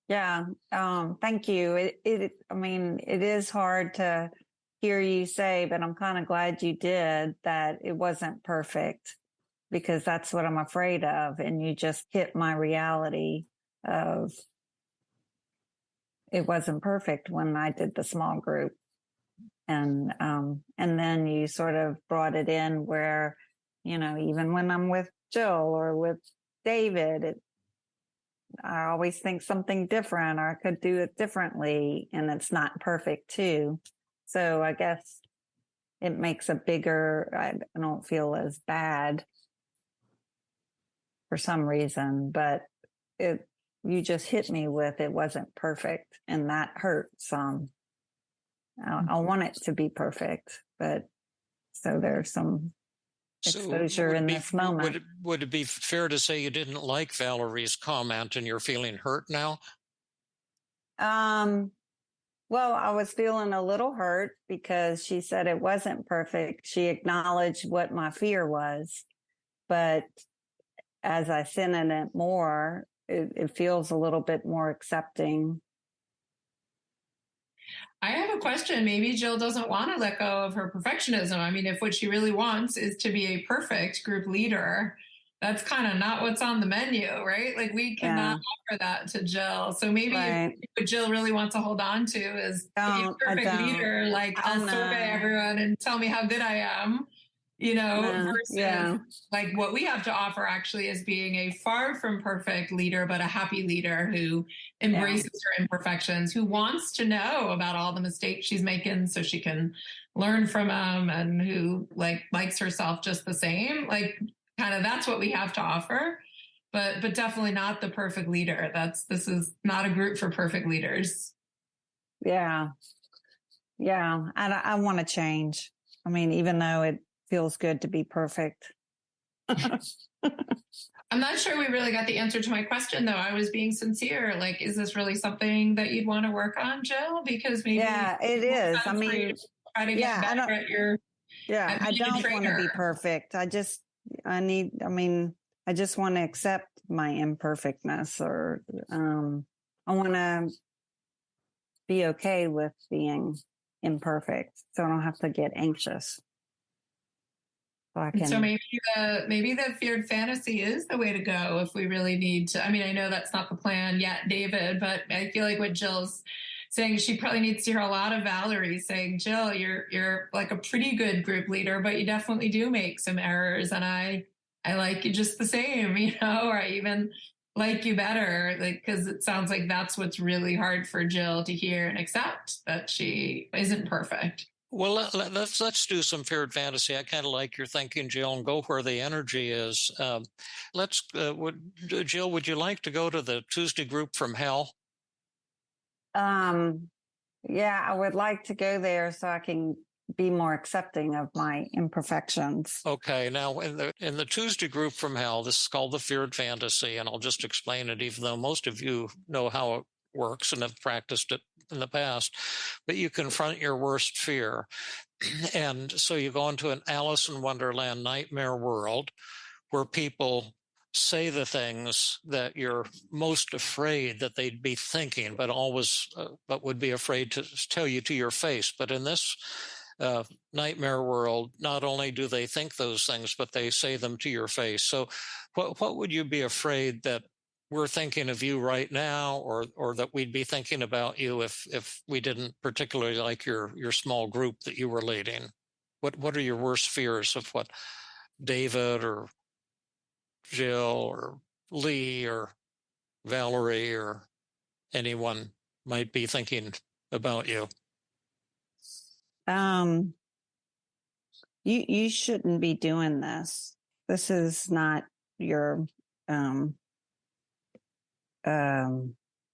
Yeah. Thank you. It is hard to hear you say, but I'm kind of glad you did that it wasn't perfect because that's what I'm afraid of. And you just hit my reality of it wasn't perfect when I did the small group. And then you sort of brought it in where, even when I'm with Jill or with David, I always think something different or I could do it differently and it's not perfect too. So I guess it makes I don't feel as bad for some reason, but you just hit me with it wasn't perfect and that hurt some. I want it to be perfect, but so there's some exposure in this moment. Would it be fair to say you didn't like Valerie's comment and you're feeling hurt now? Well, I was feeling a little hurt because she said it wasn't perfect. She acknowledged what my fear was, but as I sit in it more, it feels a little bit more accepting. I have a question. Maybe Jill doesn't want to let go of her perfectionism. I mean, if what she really wants is to be a perfect group leader, that's kind of not what's on the menu, right? Like we cannot offer that to Jill. So maybe what Jill really wants to hold on to is be a perfect leader. Like I'll survey everyone and tell me how good I am. versus like what we have to offer actually is being a far from perfect leader, but a happy leader who embraces her imperfections, who wants to know about all the mistakes she's making so she can learn from them, and who likes herself just the same. Like kind of that's what we have to offer. But definitely not the perfect leader. This is not a group for perfect leaders. Yeah. Yeah. I want to change. I mean, even though it feels good to be perfect. I'm not sure we really got the answer to my question, though. I was being sincere. Like, is this really something that you'd want to work on, Jill? Because maybe it is. I mean, try to get better at your. I don't want to be perfect. I just want to accept my imperfectness, or I want to be okay with being imperfect, so I don't have to get anxious. So maybe the feared fantasy is the way to go if we really need to. I mean, I know that's not the plan yet, David, but I feel like what Jill's saying, she probably needs to hear a lot of Valerie saying, Jill, you're like a pretty good group leader, but you definitely do make some errors, and I like you just the same, or I even like you better, like, because it sounds like that's what's really hard for Jill to hear and accept, that she isn't perfect. Well, let's do some feared fantasy. I kind of like your thinking, Jill, and go where the energy is. Jill, would you like to go to the Tuesday group from hell? Yeah, I would like to go there so I can be more accepting of my imperfections. Okay, now in the Tuesday group from hell, this is called the feared fantasy, and I'll just explain it, even though most of you know how it works and have practiced it in the past. But you confront your worst fear. And so you go into an Alice in Wonderland nightmare world where people say the things that you're most afraid that they'd be thinking, but would be afraid to tell you to your face. But in this nightmare world, not only do they think those things, but they say them to your face. So what would you be afraid that we're thinking of you right now, or that we'd be thinking about you if we didn't particularly like your small group that you were leading? What are your worst fears of what David or Jill or Lee or Valerie or anyone might be thinking about you? You shouldn't be doing this. This is not your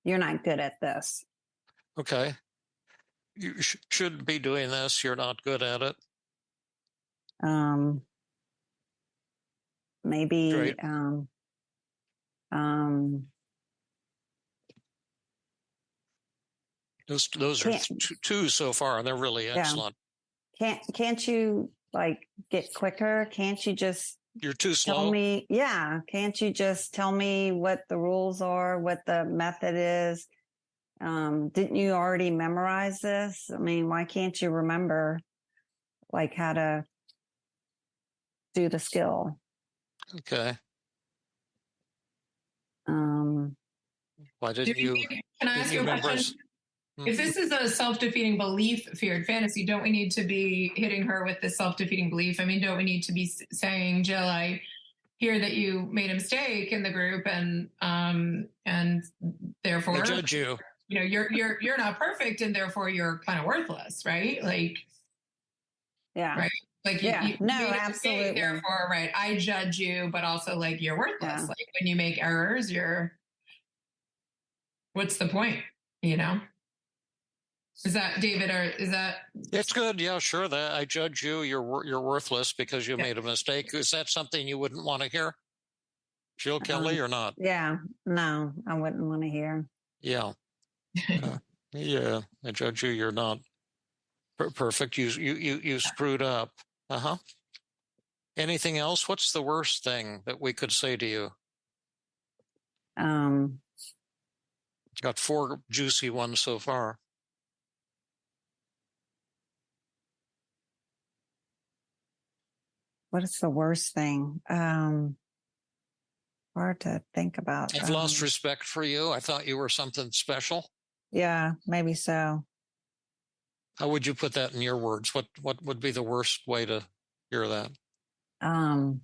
you're not good at this. Okay. You shouldn't be doing this. You're not good at it. Maybe Great. Those are two so far, and they're really excellent. Can't you like get quicker? Can't you just You're too slow. Tell me, can't you just tell me what the rules are, what the method is? Didn't you already memorize this? I mean, why can't you remember like how to do the skill? Okay. Why didn't you? Can I ask you a question? If this is a self-defeating belief, feared fantasy, don't we need to be hitting her with this self-defeating belief? I mean, don't we need to be saying, Jill, I hear that you made a mistake in the group, and therefore I judge you. You're not perfect, and therefore you're kind of worthless, right? Like, right? Like, you absolutely. Mistake, therefore, right? I judge you, but also like you're worthless. Yeah. Like when you make errors, what's the point? Is that David, or is that? It's good. Yeah, sure. That I judge you. You're worthless because you made a mistake. Is that something you wouldn't want to hear, Jill Kelly, or not? Yeah, no, I wouldn't want to hear. Yeah, yeah. I judge you. You're not perfect. You screwed up. Anything else? What's the worst thing that we could say to you? Got 4 juicy ones so far. What is the worst thing? Hard to think about. I've lost respect for you. I thought you were something special. Yeah, maybe so. How would you put that in your words? What would be the worst way to hear that? Gosh,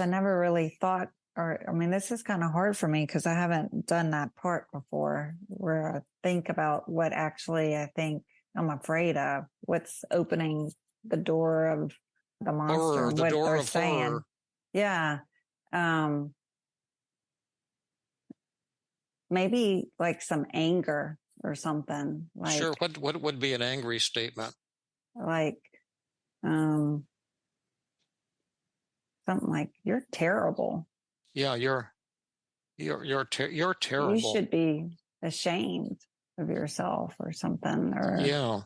I never really thought, this is kind of hard for me because I haven't done that part before where I think about what actually I think I'm afraid of, what's opening the door of the monster Horror, and the what door they're of saying. horror. Yeah. Maybe like some anger or something like, Sure. What would be an angry statement? like, something like, you're terrible. Yeah, you're terrible. You should be ashamed of yourself or something. Or yeah,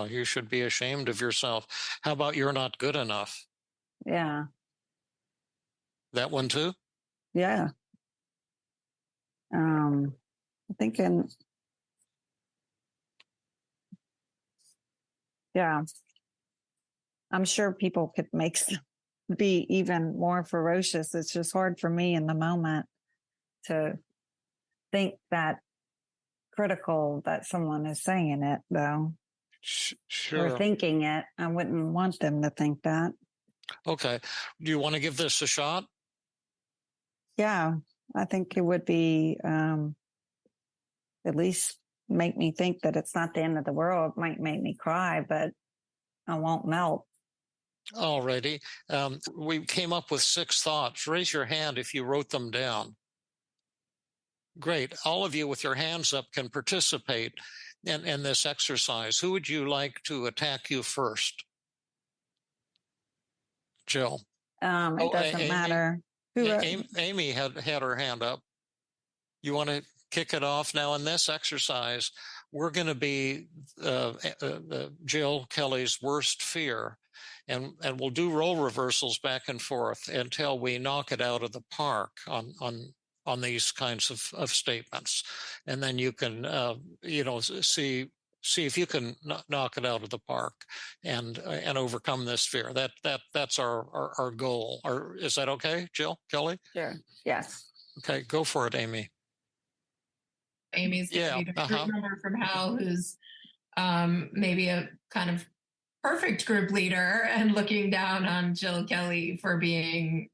you should be ashamed of yourself. How about you're not good enough? yeah, That one too? yeah. I'm thinking, yeah, I'm sure people could be even more ferocious. It's just hard for me in the moment to think that critical that someone is saying it, though. Sure. Or thinking it. I wouldn't want them to think that. Okay. Do you want to give this a shot? Yeah, I think it would be at least make me think that it's not the end of the world. It might make me cry, but I won't melt. Alrighty. We came up with 6 thoughts. Raise your hand if you wrote them down. Great. All of you with your hands up can participate in this exercise. Who would you like to attack you first? Jill. It doesn't Amy, matter. Amy had her hand up. You want to kick it off now? In this exercise, we're going to be Jill Kelly's worst fear, and we'll do role reversals back and forth until we knock it out of the park on these kinds of statements, and then you can see if you can knock it out of the park and overcome this fear. That's our goal. Is that okay, Jill Kelly? Sure. Yes. Okay, go for it, Amy. Amy's going to be the group member from hell who's maybe a kind of perfect group leader and looking down on Jill Kelly for being,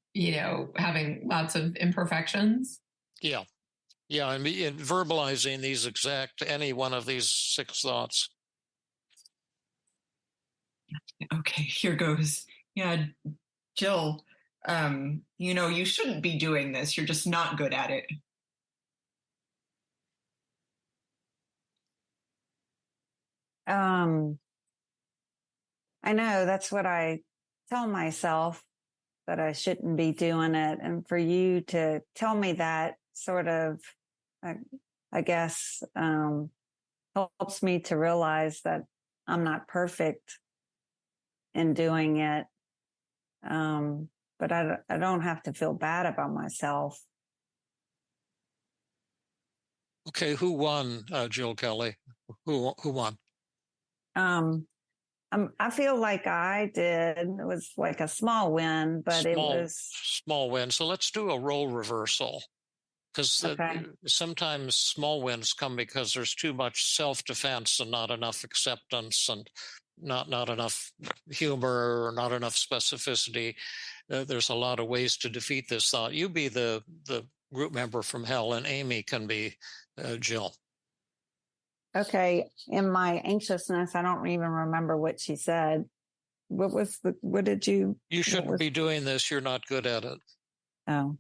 having lots of imperfections. Yeah. Yeah. And verbalizing any one of these 6 thoughts. Okay, here goes. Yeah, Jill, you shouldn't be doing this. You're just not good at it. I know that's what I tell myself, that I shouldn't be doing it. And for you to tell me that sort of, I guess, helps me to realize that I'm not perfect in doing it. But I don't have to feel bad about myself. Okay, who won, Jill Kelly? Who won? I feel like I did. It was like a small win, but it was small win. So let's do a role reversal, because sometimes small wins come because there's too much self-defense and not enough acceptance and not enough humor or not enough specificity. There's a lot of ways to defeat this thought. You be the group member from hell, and Amy can be Jill. Okay. In my anxiousness, I don't even remember what she said. What did you? You shouldn't be doing this. You're not good at it. Oh.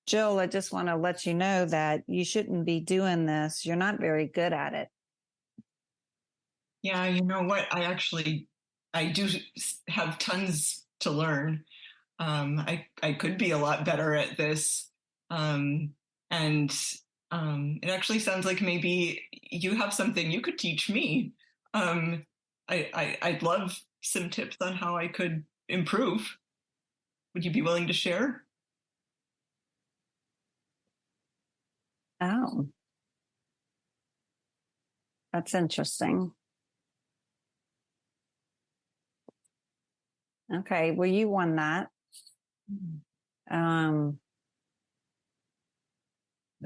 Jill, I just want to let you know that you shouldn't be doing this. You're not very good at it. Yeah, you know what? I do have tons to learn. I could be a lot better at this. It actually sounds like maybe you have something you could teach me. I'd love some tips on how I could improve. Would you be willing to share? Oh, that's interesting. Okay, well, you won that.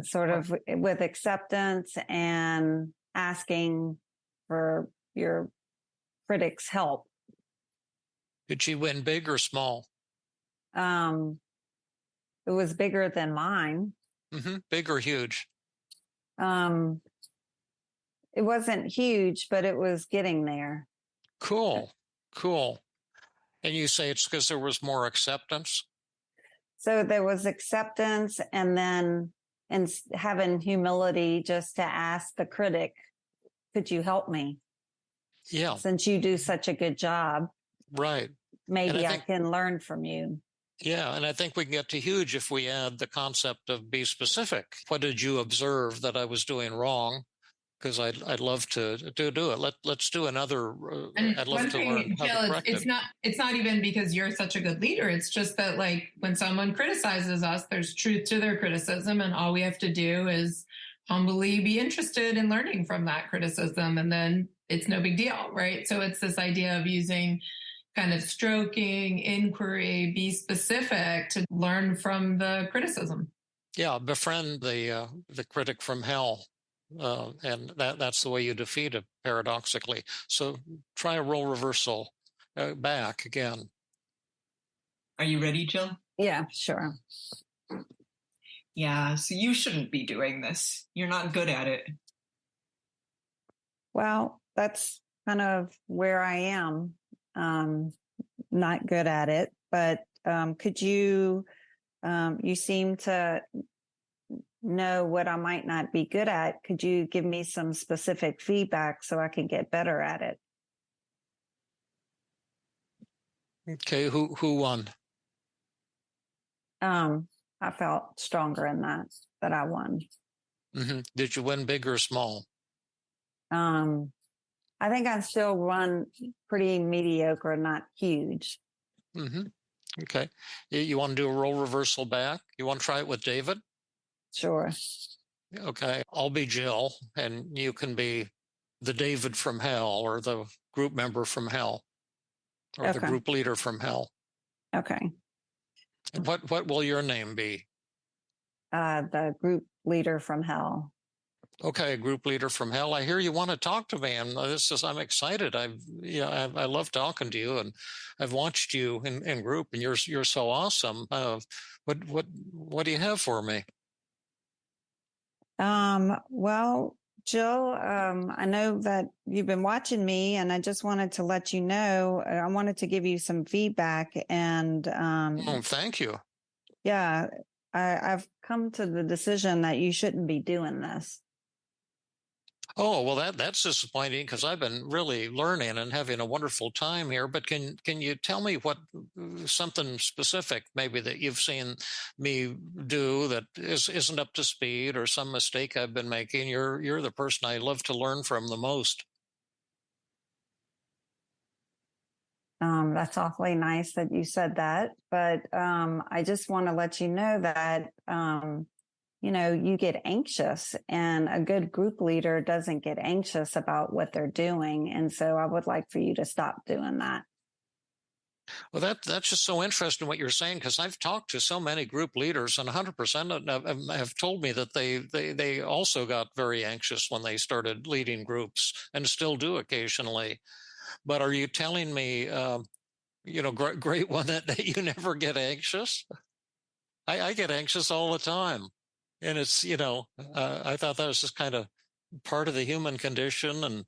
Sort of with acceptance and asking for your critics' help. Did she win big or small? It was bigger than mine. Big or huge? It wasn't huge, but it was getting there. Cool. And you say it's because there was more acceptance? So there was acceptance, and then having humility just to ask the critic, could you help me? Yeah. Since you do such a good job. Right. Maybe I can learn from you. Yeah, and I think we can get to huge if we add the concept of be specific. What did you observe that I was doing wrong? Because I'd love to do it. Let's do another. I'd love to learn how to correct it. It's not even because you're such a good leader. It's just that, like, when someone criticizes us, there's truth to their criticism, and all we have to do is humbly be interested in learning from that criticism, and then it's no big deal, right? So it's this idea of using kind of stroking, inquiry, be specific to learn from the criticism. Yeah, befriend the critic from hell. And that's the way you defeat it, paradoxically. So try a role reversal back again. Are you ready, Jill? Yeah, sure. Yeah, so you shouldn't be doing this. You're not good at it. Well, that's kind of where I am. Not good at it, but could you seem to know what I might not be good at. Could you give me some specific feedback so I can get better at it? Okay, who won? I felt stronger in that I won. Did you win big or small? I think I still run pretty mediocre, not huge. Okay. You want to do a role reversal back? You want to try it with David? Sure. Okay. I'll be Jill, and you can be the David from hell, or the group member from hell, or the group leader from hell. Okay. And what will your name be? The group leader from hell. Okay, group leader from hell. I hear you want to talk to me, and I'm excited. I love talking to you, and I've watched you in group, and you're so awesome. What do you have for me? Well, Jill, I know that you've been watching me, and I just wanted to let you know, I wanted to give you some feedback, and thank you. Yeah, I've come to the decision that you shouldn't be doing this. Oh, well, that's disappointing, because I've been really learning and having a wonderful time here. But can you tell me what something specific maybe that you've seen me do that isn't up to speed, or some mistake I've been making? You're the person I love to learn from the most. That's awfully nice that you said that. But I just want to let you know that you get anxious, and a good group leader doesn't get anxious about what they're doing. And so I would like for you to stop doing that. Well, that's just so interesting what you're saying, because I've talked to so many group leaders, and 100% have told me that they also got very anxious when they started leading groups, and still do occasionally. But are you telling me, great one, that you never get anxious? I get anxious all the time. And it's, I thought that was just kind of part of the human condition, and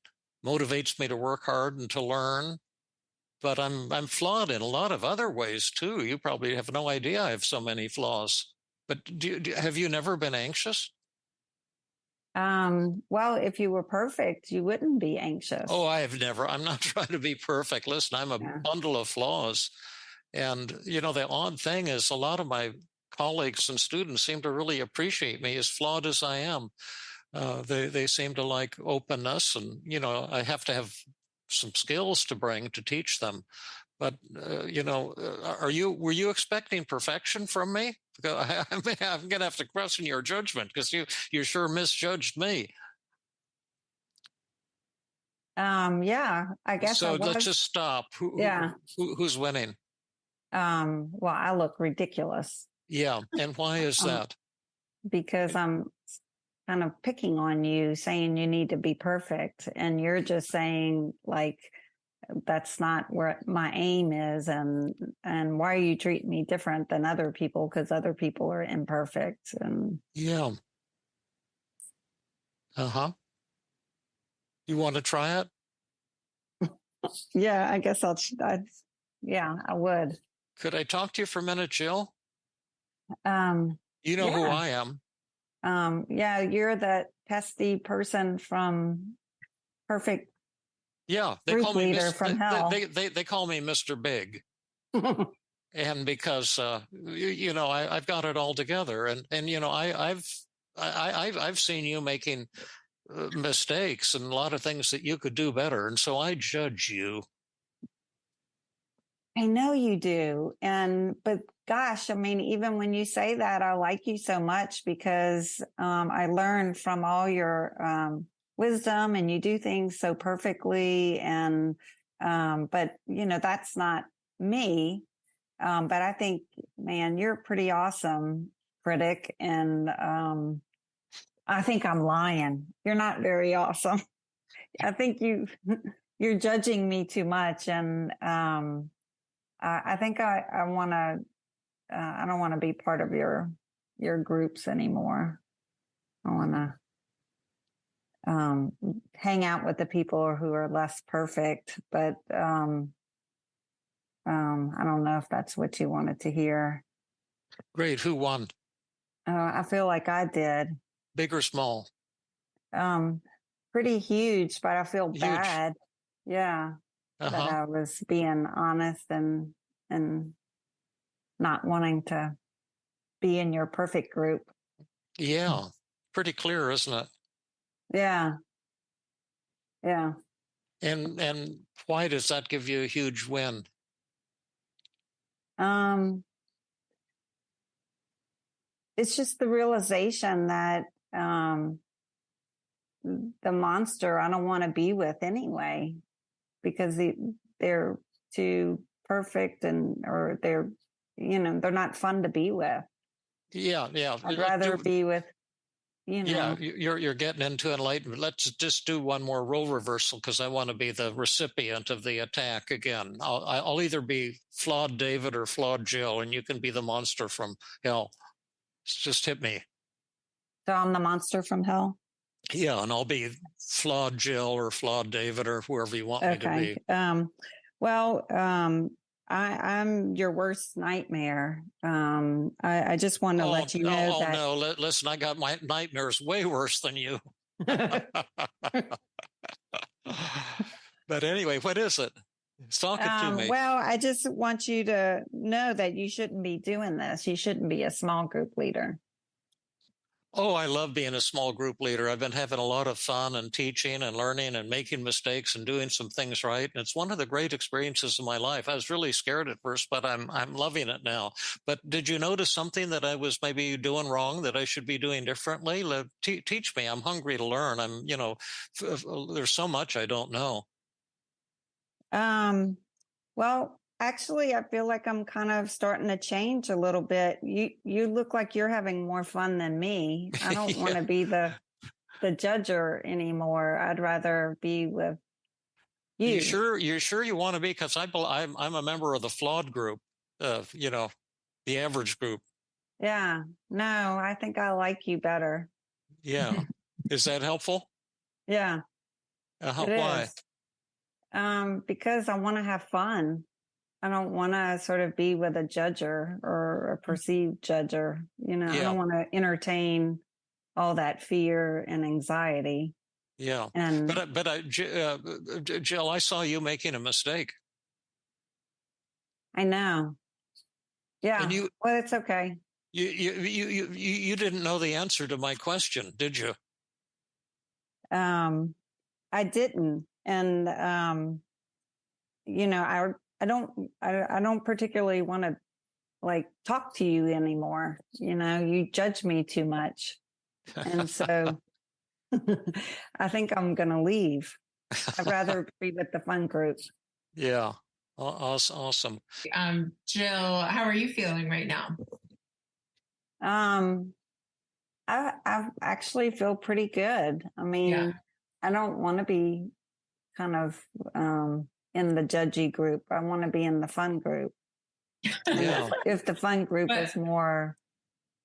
motivates me to work hard and to learn. But I'm flawed in a lot of other ways too. You probably have no idea I have so many flaws. But have you never been anxious? Well, if you were perfect, you wouldn't be anxious. Oh, I have never. I'm not trying to be perfect. Listen, I'm a bundle of flaws. And, the odd thing is, a lot of my colleagues and students seem to really appreciate me, as flawed as I am. They seem to like openness, and, I have to have some skills to bring to teach them. But, were you expecting perfection from me? I'm going to have to question your judgment, because you sure misjudged me. Yeah, I guess so. Let's just stop. Who's winning? Well, I look ridiculous. Yeah, and why is that? Because I'm kind of picking on you, saying you need to be perfect. And you're just saying, like, that's not where my aim is. And why are you treating me different than other people? Because other people are imperfect. And Yeah. Uh-huh. You want to try it? yeah, I guess yeah, I would. Could I talk to you for a minute, Jill? You know Yeah. who I am. Yeah, you're that pesky person from Perfect Yeah, they Group call me Leader from Hell. they call me Mr. Big. And because I've got it all together, and I've seen you making mistakes and a lot of things that you could do better, and so I judge you. I know you do. But gosh, I mean, even when you say that, I like you so much because I learned from all your wisdom, and you do things so perfectly. But that's not me. But I think, man, you're a pretty awesome critic. And I think I'm lying. You're not very awesome. I think you're judging me too much. And I think I want to. I don't want to be part of your groups anymore. I want to hang out with the people who are less perfect. But I don't know if that's what you wanted to hear. Great. Who won? I feel like I did. Big or small? Pretty huge, but I feel Huge. bad. Yeah, that I was being honest and not wanting to be in your perfect group. Yeah, pretty clear, isn't it? Yeah. Yeah. And why does that give you a huge win? It's just the realization that the monster I don't want to be with anyway, because they're too perfect or they're not fun to be with. Yeah. I'd rather be with, Yeah, you're getting into enlightenment. Let's just do one more role reversal because I want to be the recipient of the attack again. I'll either be flawed David or flawed Jill, and you can be the monster from hell. Just hit me. So I'm the monster from hell? Yeah, and I'll be flawed Jill or flawed David or whoever you want me to be. I'm your worst nightmare. I just want to let you know that. Oh, no. Listen, I got my nightmares way worse than you. But anyway, what is it? Talk it to me. Well, I just want you to know that you shouldn't be doing this. You shouldn't be a small group leader. Oh, I love being a small group leader. I've been having a lot of fun and teaching and learning and making mistakes and doing some things right. And it's one of the great experiences of my life. I was really scared at first, but I'm loving it now. But did you notice something that I was maybe doing wrong that I should be doing differently? Teach me. I'm hungry to learn. There's so much I don't know. Well, actually, I feel like I'm kind of starting to change a little bit. You look like you're having more fun than me. I don't want to be the judger anymore. I'd rather be with you. You sure you want to be? Because I'm a member of the flawed group. The average group. Yeah. No, I think I like you better. Yeah. Is that helpful? Yeah. Why? Is. Because I want to have fun. I don't want to sort of be with a judger or a perceived judger. I don't want to entertain all that fear and anxiety. Yeah. But Jill, I saw you making a mistake. I know. Yeah. Well, it's okay. You didn't know the answer to my question, did you? I didn't. And, I don't particularly want to talk to you anymore. You judge me too much. And so I think I'm going to leave. I'd rather be with the fun group. Yeah. Awesome. Jill, how are you feeling right now? I don't know. I don't particularly want to talk to you anymore. You judge me too much. And so I think I'm going to leave. I'd rather be with the fun group. Yeah. Awesome. Jill, how are you feeling right now? Jill, how are you feeling right now? I actually feel pretty good. I mean, I don't want to be kind of in the judgy group. I want to be in the fun group. Yeah. If the fun group is more,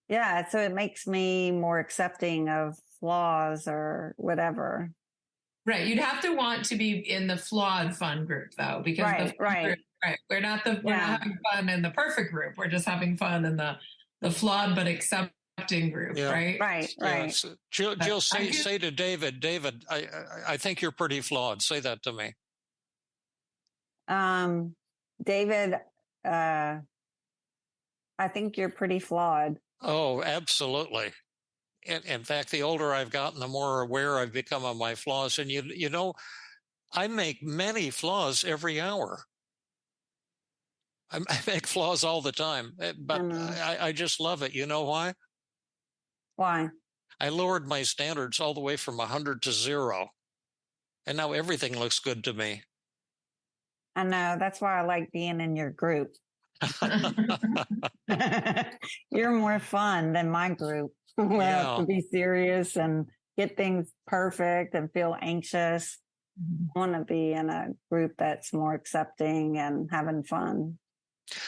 so it makes me more accepting of flaws or whatever. Right. You'd have to want to be in the flawed fun group though, because right. We're not having fun in the perfect group. We're just having fun in the flawed but accepting group, right? Right. Yeah. So, Jill, say to David, I think you're pretty flawed. Say that to me. David, I think you're pretty flawed. Oh, absolutely. In fact, the older I've gotten, the more aware I've become of my flaws. And you know, I make many flaws every hour. I make flaws all the time, but I just love it. You know why? Why? I lowered my standards all the way from 100 to 0. And now everything looks good to me. I know. That's why I like being in your group. You're more fun than my group. We have to be serious and get things perfect and feel anxious. I want to be in a group that's more accepting and having fun.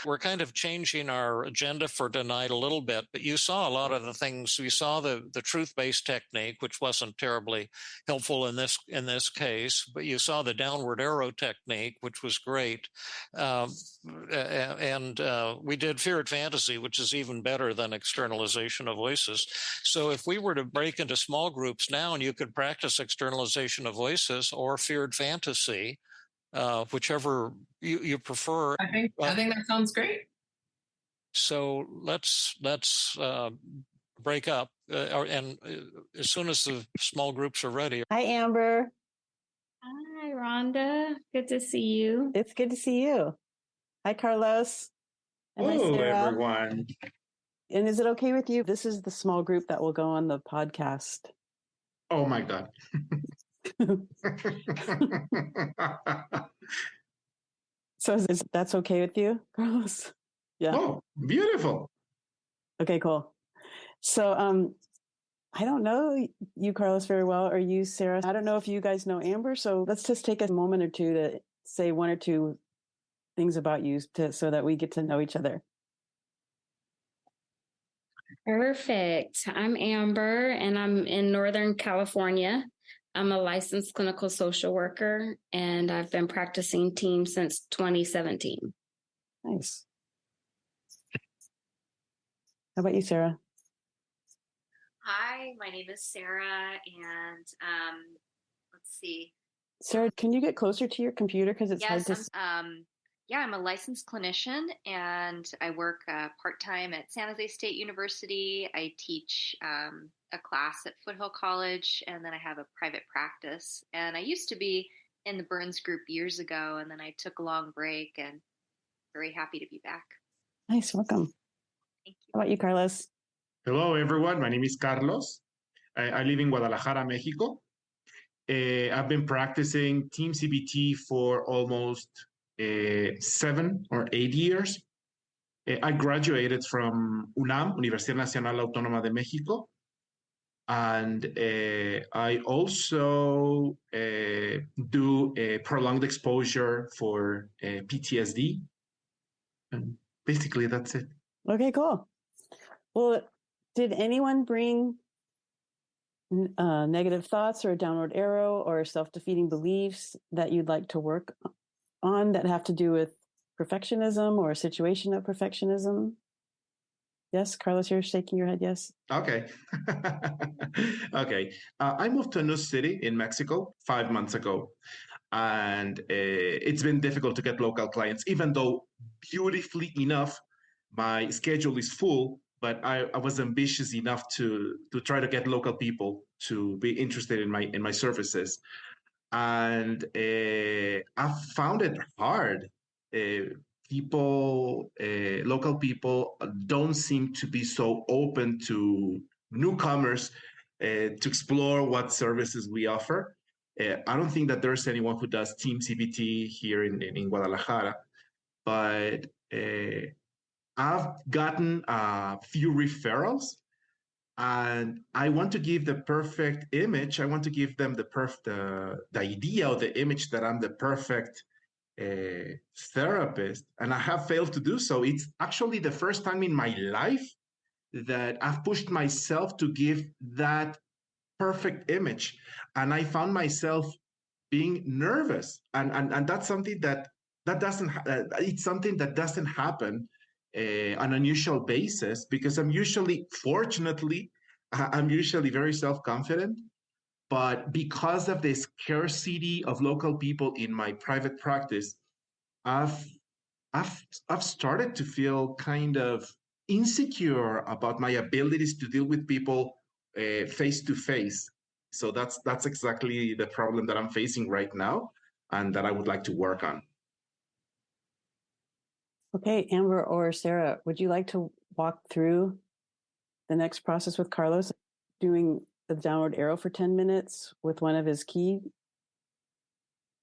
We're kind of changing our agenda for tonight a little bit, but you saw a lot of the things. We saw the truth-based technique, which wasn't terribly helpful in this case, but you saw the downward arrow technique, which was great. And we did feared fantasy, which is even better than externalization of voices. So if we were to break into small groups now and you could practice externalization of voices or feared fantasy, whichever you prefer. I think that sounds great. So let's break up, and as soon as the small groups are ready. Hi, Amber. Hi, Rhonda. Good to see you. It's good to see you. Hi, Carlos. And hello, hi, Sarah. everyone. And is it okay with you? This is the small group that will go on the podcast. Oh my God. So that's okay with you, Carlos? Yeah. Oh, beautiful. Okay, cool. So I don't know you, Carlos, very well, or you, Sarah. I don't know if you guys know Amber, so let's just take a moment or two to say one or two things about you so that we get to know each other. Perfect. I'm Amber, and I'm in Northern California. I'm a licensed clinical social worker, and I've been practicing team since 2017. Nice. How about you, Sarah? Hi, my name is Sarah, and let's see. Sarah, can you get closer to your computer because it's hard to? I'm a licensed clinician, and I work part-time at San Jose State University. I teach a class at Foothill College, and then I have a private practice. And I used to be in the Burns group years ago, and then I took a long break, and very happy to be back. Nice, welcome. Thank you. How about you, Carlos? Hello, everyone. My name is Carlos. I live in Guadalajara, Mexico. I've been practicing Team CBT for almost 7 or 8 years. I graduated from UNAM, Universidad Nacional Autónoma de Mexico. And I also do prolonged exposure for PTSD. And basically, that's it. Okay, cool. Well, did anyone bring negative thoughts or a downward arrow or self-defeating beliefs that you'd like to work on that have to do with perfectionism or a situation of perfectionism? Yes, Carlos, you're shaking your head. Yes. Okay. Okay. I moved to a new city in Mexico 5 months ago, and it's been difficult to get local clients, even though beautifully enough, my schedule is full, but I was ambitious enough to try to get local people to be interested in my services. And I found it hard. Local people don't seem to be so open to newcomers to explore what services we offer. I don't think that there's anyone who does Team CBT here in Guadalajara, but I've gotten a few referrals, and I want to give the perfect image. I want to give them the idea or the image that I'm the perfect therapist, and I have failed to do so. It's actually the first time in my life that I've pushed myself to give that perfect image, and I found myself being nervous, and that's something that doesn't it's something that doesn't happen on an unusual basis, because fortunately, I'm usually very self-confident. But because of the scarcity of local people in my private practice, I've I've started to feel kind of insecure about my abilities to deal with people face to face. So that's exactly the problem that I'm facing right now, and that I would like to work on. Okay, Amber or Sarah, would you like to walk through the next process with Carlos, doing the downward arrow for 10 minutes with one of his key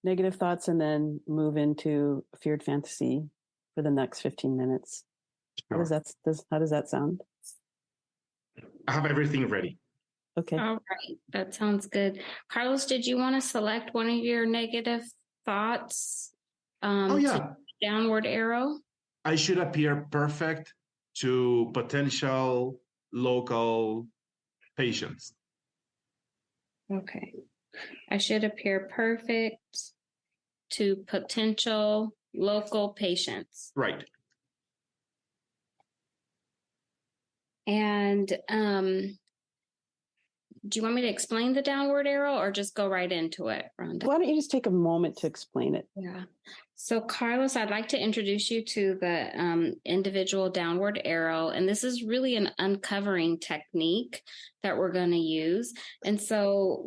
negative thoughts, and then move into feared fantasy for the next 15 minutes? Sure. How does that sound? I have everything ready. Okay. All right. That sounds good. Carlos, did you want to select one of your negative thoughts? To downward arrow? I should appear perfect to potential local patients. Okay. I should appear perfect to potential local patients. Right. And do you want me to explain the downward arrow or just go right into it, Rhonda? Why don't you just take a moment to explain it? Yeah. So, Carlos, I'd like to introduce you to the individual downward arrow. And this is really an uncovering technique that we're going to use. And so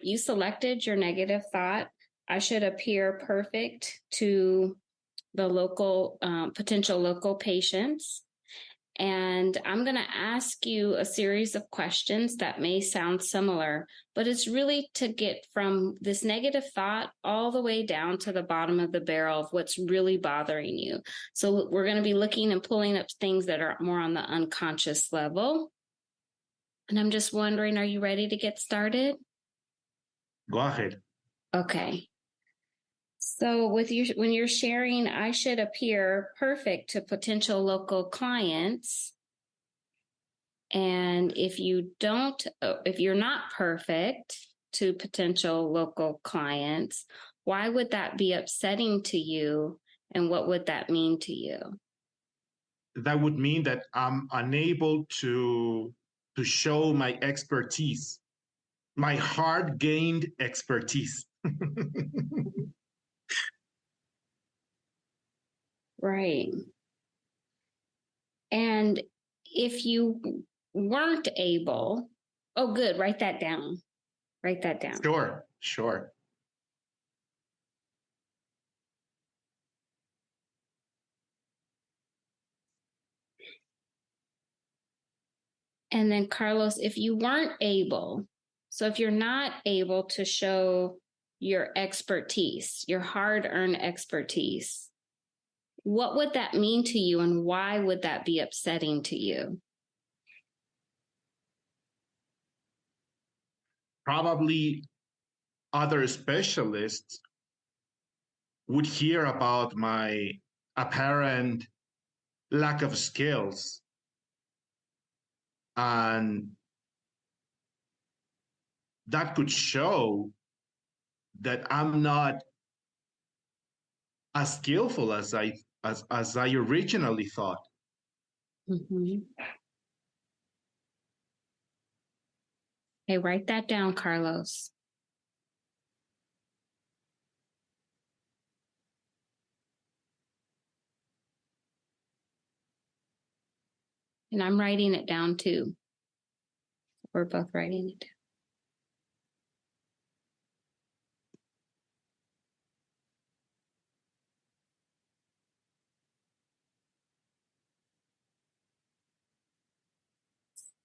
you selected your negative thought. I should appear perfect to the local, potential local patients. And I'm going to ask you a series of questions that may sound similar, but it's really to get from this negative thought all the way down to the bottom of the barrel of what's really bothering you. So we're going to be looking and pulling up things that are more on the unconscious level. And I'm just wondering, are you ready to get started? Go ahead. Okay. So when you're sharing, I should appear perfect to potential local clients. And if you're not perfect to potential local clients, why would that be upsetting to you? And what would that mean to you? That would mean that I'm unable to show my expertise, my hard-gained expertise. Right. And if you weren't able, oh, good, write that down. Write that down. Sure. And then, Carlos, if you weren't able, so if you're not able to show your expertise, your hard-earned expertise, what would that mean to you, and why would that be upsetting to you? Probably other specialists would hear about my apparent lack of skills, and that could show that I'm not as skillful as I originally thought. Mm-hmm. Okay, write that down, Carlos. And I'm writing it down too. We're both writing it down.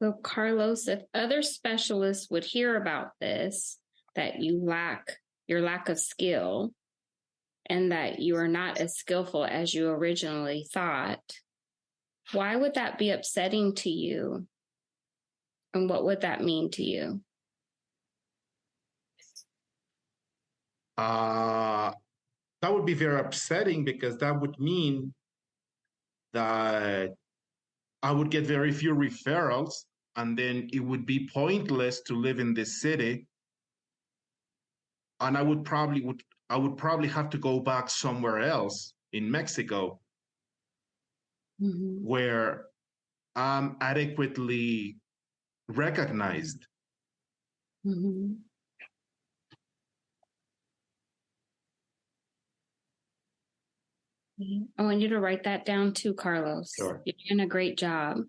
So, Carlos, if other specialists would hear about this, that your lack of skill, and that you are not as skillful as you originally thought, why would that be upsetting to you? And what would that mean to you? That would be very upsetting because that would mean that I would get very few referrals, and then it would be pointless to live in this city. And I would probably have to go back somewhere else in Mexico, where I'm adequately recognized. I want you to write that down too, Carlos. Sure. You're doing a great job.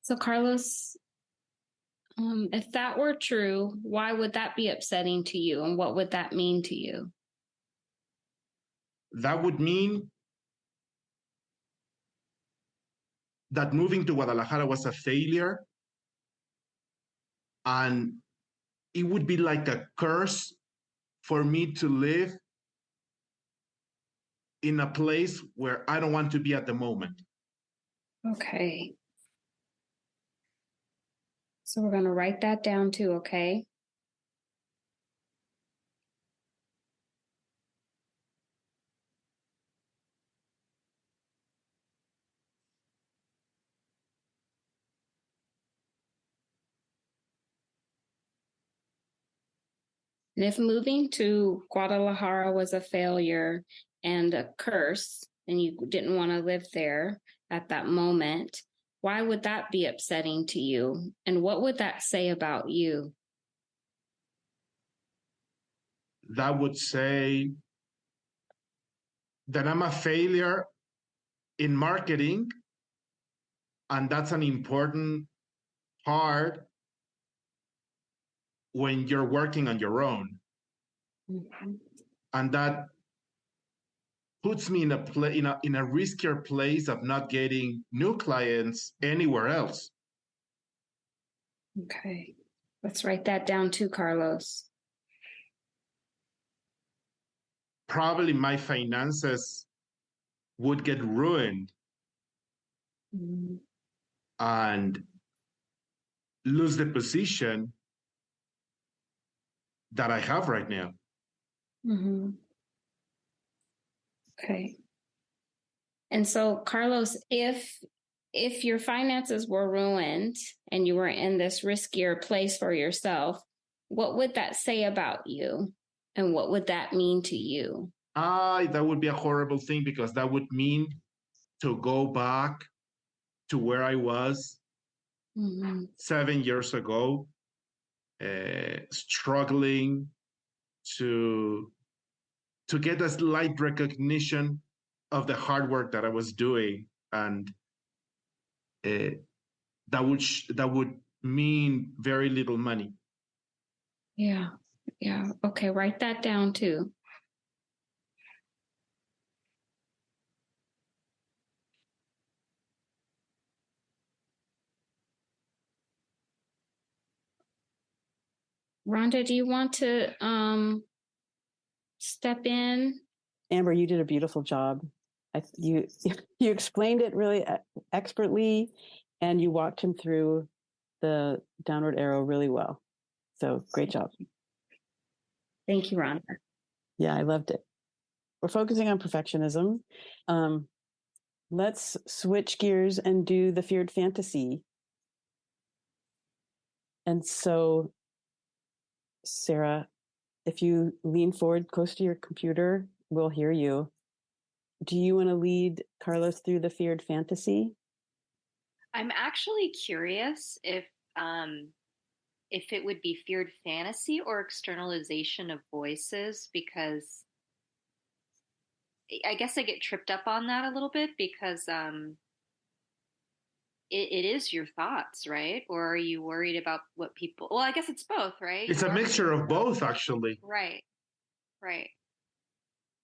So, Carlos, if that were true, why would that be upsetting to you? And what would that mean to you? That would mean that moving to Guadalajara was a failure, and it would be like a curse for me to live in a place where I don't want to be at the moment. Okay. So we're going to write that down too, okay? And if moving to Guadalajara was a failure and a curse, and you didn't want to live there at that moment, why would that be upsetting to you? And what would that say about you? That would say that I'm a failure in marketing, and that's an important part when you're working on your own. And that puts me in a riskier place of not getting new clients anywhere else. Okay. Let's write that down too, Carlos. Probably my finances would get ruined and lose the position that I have right now. Okay. And so, Carlos, if your finances were ruined and you were in this riskier place for yourself, what would that say about you? And what would that mean to you? That would be a horrible thing, because that would mean to go back to where I was 7 years ago, struggling to get a slight recognition of the hard work that I was doing, and that would mean very little money. Yeah. Okay, write that down too. Rhonda, do you want to step in? Amber, you did a beautiful job. You explained it really expertly, and you walked him through the downward arrow really well. So great job. Thank you, Rhonda. Yeah, I loved it. We're focusing on perfectionism. Let's switch gears and do the feared fantasy. And so, Sarah, if you lean forward close to your computer, we'll hear you. Do you want to lead Carlos through the feared fantasy? I'm actually curious if it would be feared fantasy or externalization of voices, because I guess I get tripped up on that a little bit, because it is your thoughts, right? Or are you worried about what people? Well, I guess it's both, right? It's a mixture of both, actually. Right.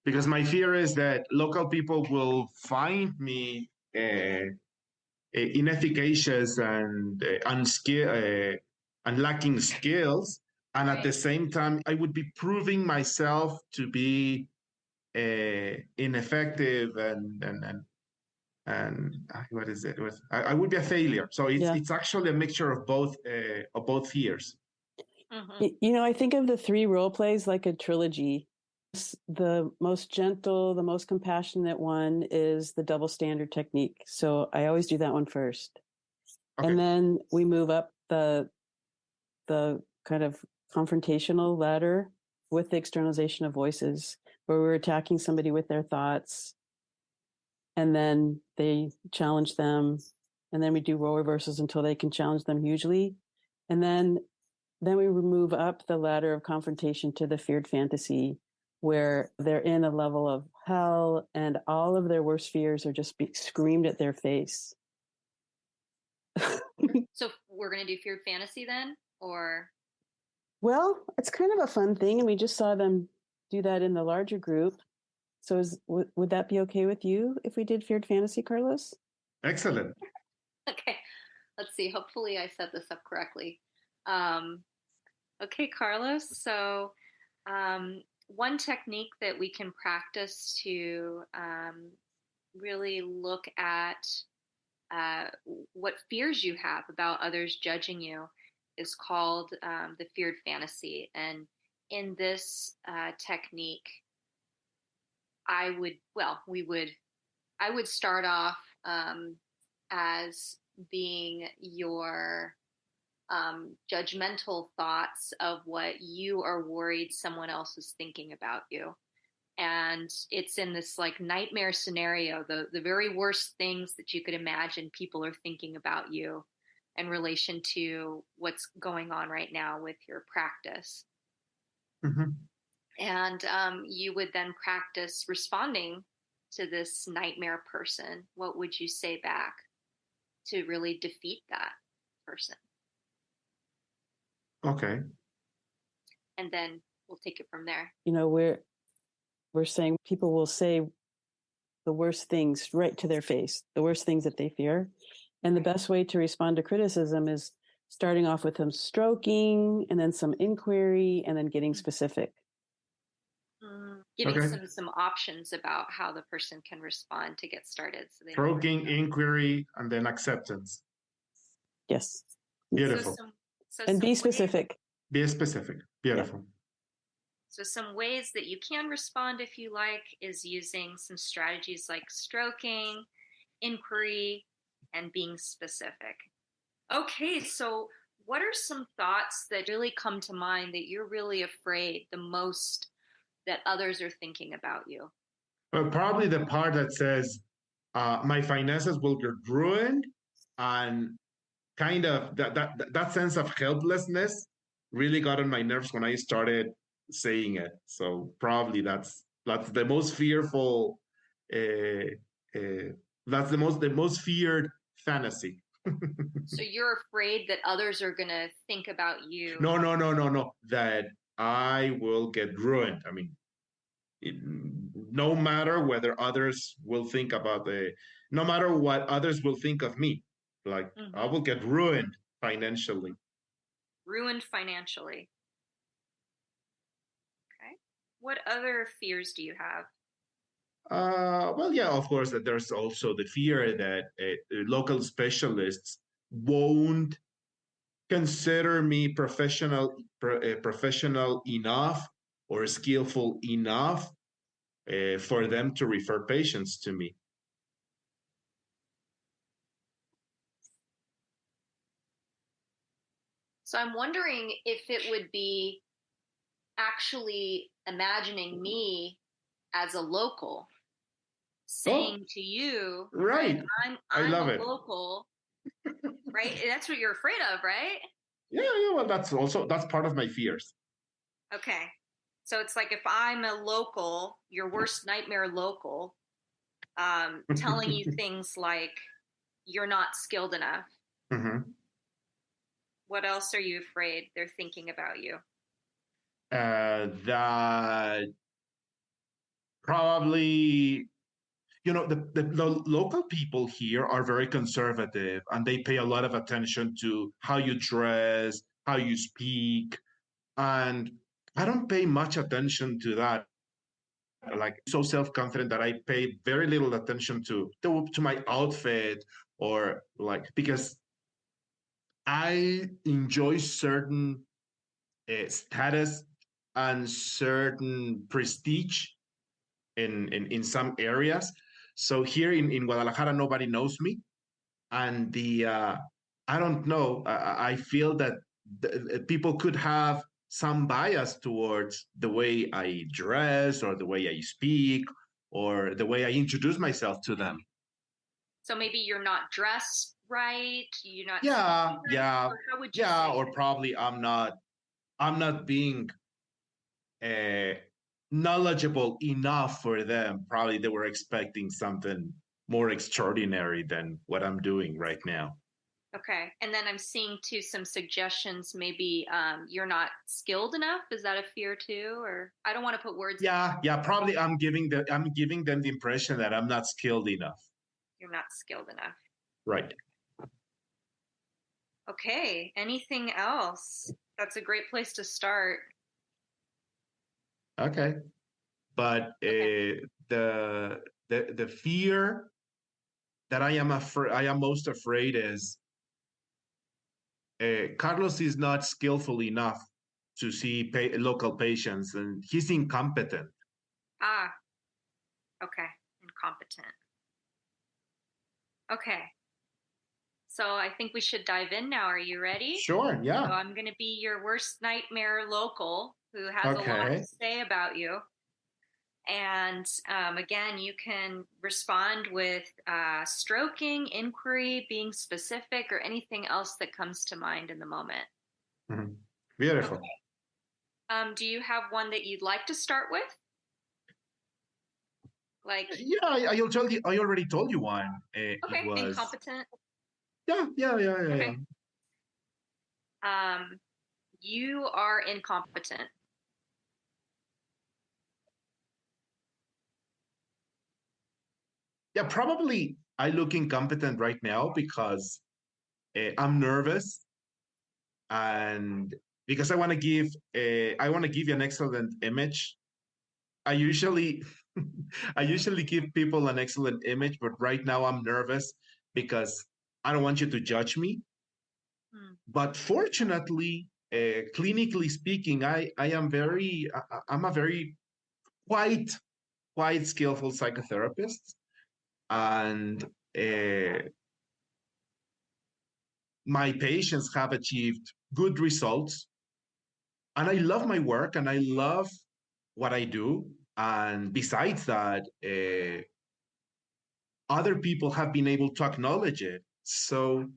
Because my fear is that local people will find me inefficacious and lacking skills, And at the same time, I would be proving myself to be ineffective and what is it? I would be a failure. So it's actually a mixture of both fears. I think of the 3 role plays like a trilogy. The most gentle, the most compassionate one is the double standard technique. So I always do that one first. Okay. And then we move up the kind of confrontational ladder with the externalization of voices, where we're attacking somebody with their thoughts, and then they challenge them, and then we do role reversals until they can challenge them hugely. And then we move up the ladder of confrontation to the feared fantasy, where they're in a level of hell and all of their worst fears are just screamed at their face. So we're going to do feared fantasy then, or? Well, it's kind of a fun thing, and we just saw them do that in the larger group. So would that be okay with you if we did feared fantasy, Carlos? Excellent. Okay, let's see. Hopefully I set this up correctly. Okay, Carlos. So one technique that we can practice to really look at what fears you have about others judging you is called the feared fantasy. And in this technique, I would start off as being your judgmental thoughts of what you are worried someone else is thinking about you. And it's in this like nightmare scenario, the very worst things that you could imagine people are thinking about you in relation to what's going on right now with your practice. Mm-hmm. And you would then practice responding to this nightmare person. What would you say back to really defeat that person? Okay. And then we'll take it from there. We're saying people will say the worst things right to their face, the worst things that they fear. And the best way to respond to criticism is starting off with some stroking and then some inquiry and then getting specific. Giving some options about how the person can respond to get started. So stroking, inquiry, and then acceptance. Yes. Beautiful. And be specific. Be specific. Beautiful. Yeah. So some ways that you can respond, if you like, is using some strategies like stroking, inquiry, and being specific. Okay, so what are some thoughts that really come to mind that you're really afraid the most that others are thinking about you? Well, probably the part that says, my finances will get ruined, and kind of that sense of helplessness really got on my nerves when I started saying it. So probably that's the most fearful. That's the most feared fantasy. So you're afraid that others are going to think about you? No. That I will get ruined. I mean, no matter whether others will think about no matter what others will think of me, like I will get ruined financially. Ruined financially. Okay. What other fears do you have? Well, yeah, of course, that there's also the fear that local specialists won't consider me professional enough or skillful enough for them to refer patients to me. So I'm wondering if it would be actually imagining me as a local saying to you, right, I'm I love a local, right? That's what you're afraid of, right? Yeah, well, that's part of my fears. Okay. So it's like if I'm a local, your worst nightmare local, telling you things like you're not skilled enough. Mm-hmm. What else are you afraid they're thinking about you? That probably, the local people here are very conservative, and they pay a lot of attention to how you dress, how you speak. And I don't pay much attention to that. Like, so self-confident that I pay very little attention to my outfit, or like, because I enjoy certain status and certain prestige in some areas. So here in Guadalajara, nobody knows me, and I don't know. I feel that people could have some bias towards the way I dress, or the way I speak, or the way I introduce myself to them. So maybe you're not dressed right. You're not. Yeah, Right, yeah, or how would you yeah. say Or it? probably I'm not being knowledgeable enough for them. Probably they were expecting something more extraordinary than what I'm doing right now. Okay. And then I'm seeing too some suggestions. Maybe you're not skilled enough. Is that a fear too? Or I don't want to put words. Yeah. Probably I'm giving them the impression that I'm not skilled enough. You're not skilled enough. Right. Okay. Anything else? That's a great place to start. Okay. But the fear that I am most afraid is Carlos is not skillful enough to see local patients, and he's incompetent. Ah, okay. Incompetent. Okay. So I think we should dive in now. Are you ready? Sure, yeah. So I'm going to be your worst nightmare local who has a lot Okay. to say about you. And again, you can respond with stroking, inquiry, being specific, or anything else that comes to mind in the moment. Mhm. Beautiful. Do you have one that you'd like to start with? Like, Yeah, I already told you one. okay, It was incompetent. Yeah. You are incompetent. Yeah, probably I look incompetent right now because I'm nervous, and because I want to give you an excellent image. I usually I usually give people an excellent image, but right now I'm nervous because I don't want you to judge me. But fortunately, clinically speaking, I'm a very quite skillful psychotherapist, and my patients have achieved good results, and I love my work and I love what I do. And besides that, other people have been able to acknowledge it. So,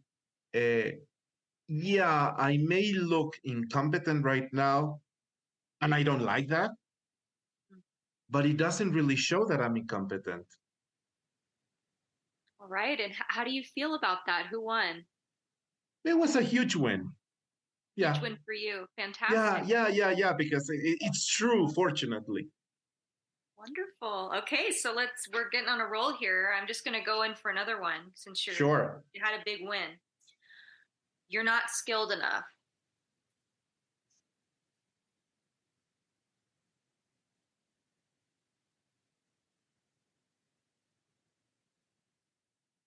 yeah, I may look incompetent right now, and I don't like that, but it doesn't really show that I'm incompetent. All right. And how do you feel about that? Who won? It was a huge win. Yeah. Huge win for you. Fantastic. Yeah, because it's true, fortunately. Wonderful. Okay, so we're getting on a roll here. I'm just going to go in for another one since you had a big win. You're not skilled enough.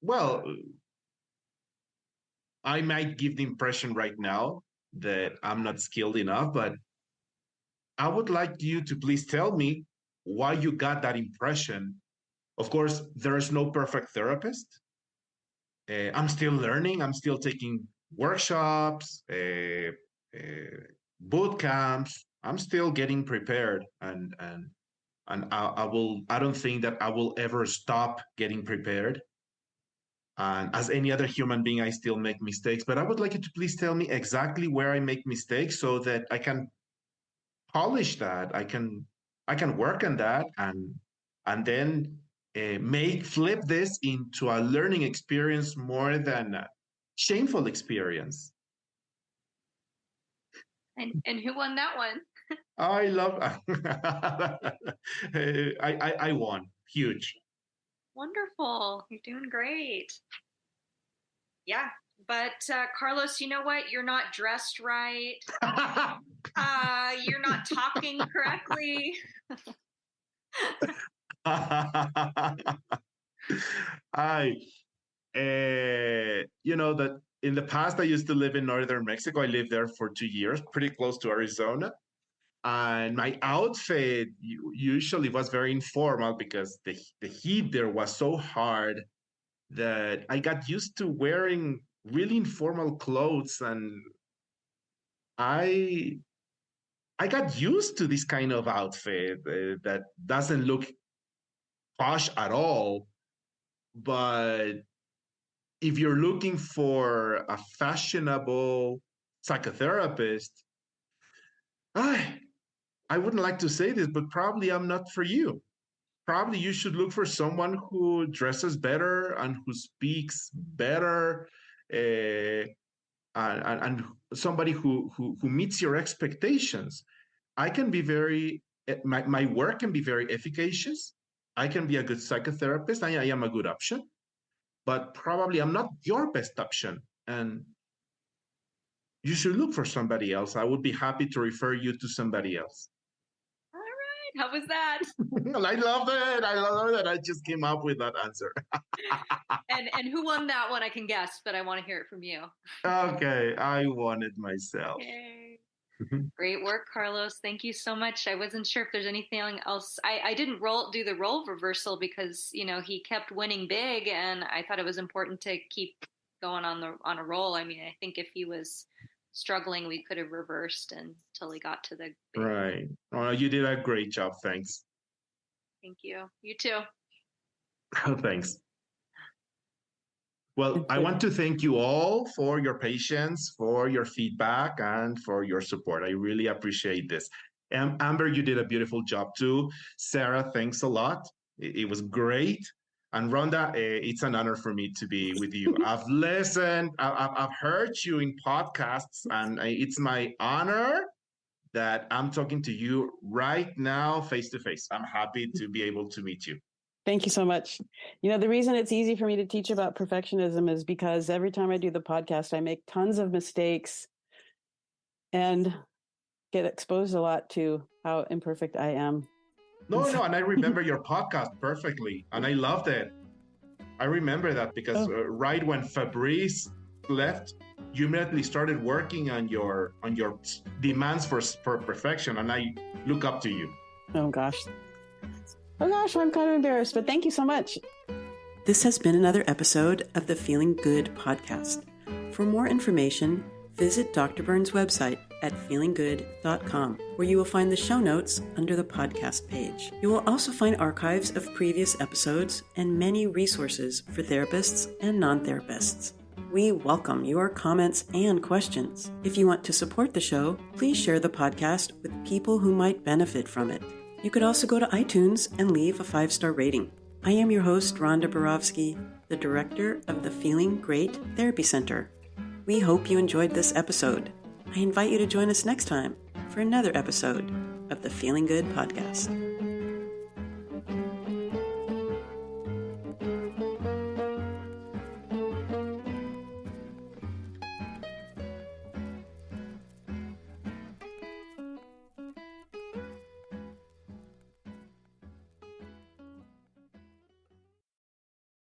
Well, I might give the impression right now that I'm not skilled enough, but I would like you to please tell me why you got that impression. Of course, there is no perfect therapist. I'm still learning. I'm still taking workshops, boot camps. I'm still getting prepared, and I will. I don't think that I will ever stop getting prepared. And as any other human being, I still make mistakes. But I would like you to please tell me exactly where I make mistakes so that I can polish that. I can work on that, and then flip this into a learning experience more than a shameful experience. And who won that one? I love. I won. Huge. Wonderful. You're doing great. Yeah, But Carlos, you know what? You're not dressed right. You're not talking correctly. That in the past, I used to live in northern Mexico. I lived there for 2 years, pretty close to Arizona. And my outfit usually was very informal because the heat there was so hard that I got used to wearing really informal clothes, and I got used to this kind of outfit that doesn't look posh at all. But if you're looking for a fashionable psychotherapist, I wouldn't like to say this, but probably I'm not for you. Probably you should look for someone who dresses better and who speaks better, and somebody who meets your expectations. I can be my work can be very efficacious. I can be a good psychotherapist. I am a good option, but probably I'm not your best option. And you should look for somebody else. I would be happy to refer you to somebody else. All right. How was that? I love it. I love that. I just came up with that answer. And who won that one? I can guess, but I want to hear it from you. Okay. I won it myself. Okay. Great work, Carlos. Thank you so much. I wasn't sure if there's anything else. I didn't do the role reversal because, he kept winning big, and I thought it was important to keep going on a roll. I mean, I think if he was struggling, we could have reversed until he got to the big. Right. Oh, you did a great job. Thanks. Thank you. You too. Thanks. Well, I want to thank you all for your patience, for your feedback, and for your support. I really appreciate this. Amber, you did a beautiful job too. Sarah, thanks a lot. It was great. And Rhonda, it's an honor for me to be with you. I've listened, I've heard you in podcasts, and it's my honor that I'm talking to you right now, face to face. I'm happy to be able to meet you. Thank you so much. The reason it's easy for me to teach about perfectionism is because every time I do the podcast, I make tons of mistakes and get exposed a lot to how imperfect I am. No, and I remember your podcast perfectly, and I loved it. I remember that because right when Fabrice left, you immediately started working on your demands for perfection, and I look up to you. Oh gosh, I'm kind of embarrassed, but thank you so much. This has been another episode of the Feeling Good podcast. For more information, visit Dr. Burns' website at feelinggood.com, where you will find the show notes under the podcast page. You will also find archives of previous episodes and many resources for therapists and non-therapists. We welcome your comments and questions. If you want to support the show, please share the podcast with people who might benefit from it. You could also go to iTunes and leave a 5-star rating. I am your host, Rhonda Borowski, the director of the Feeling Great Therapy Center. We hope you enjoyed this episode. I invite you to join us next time for another episode of the Feeling Good podcast.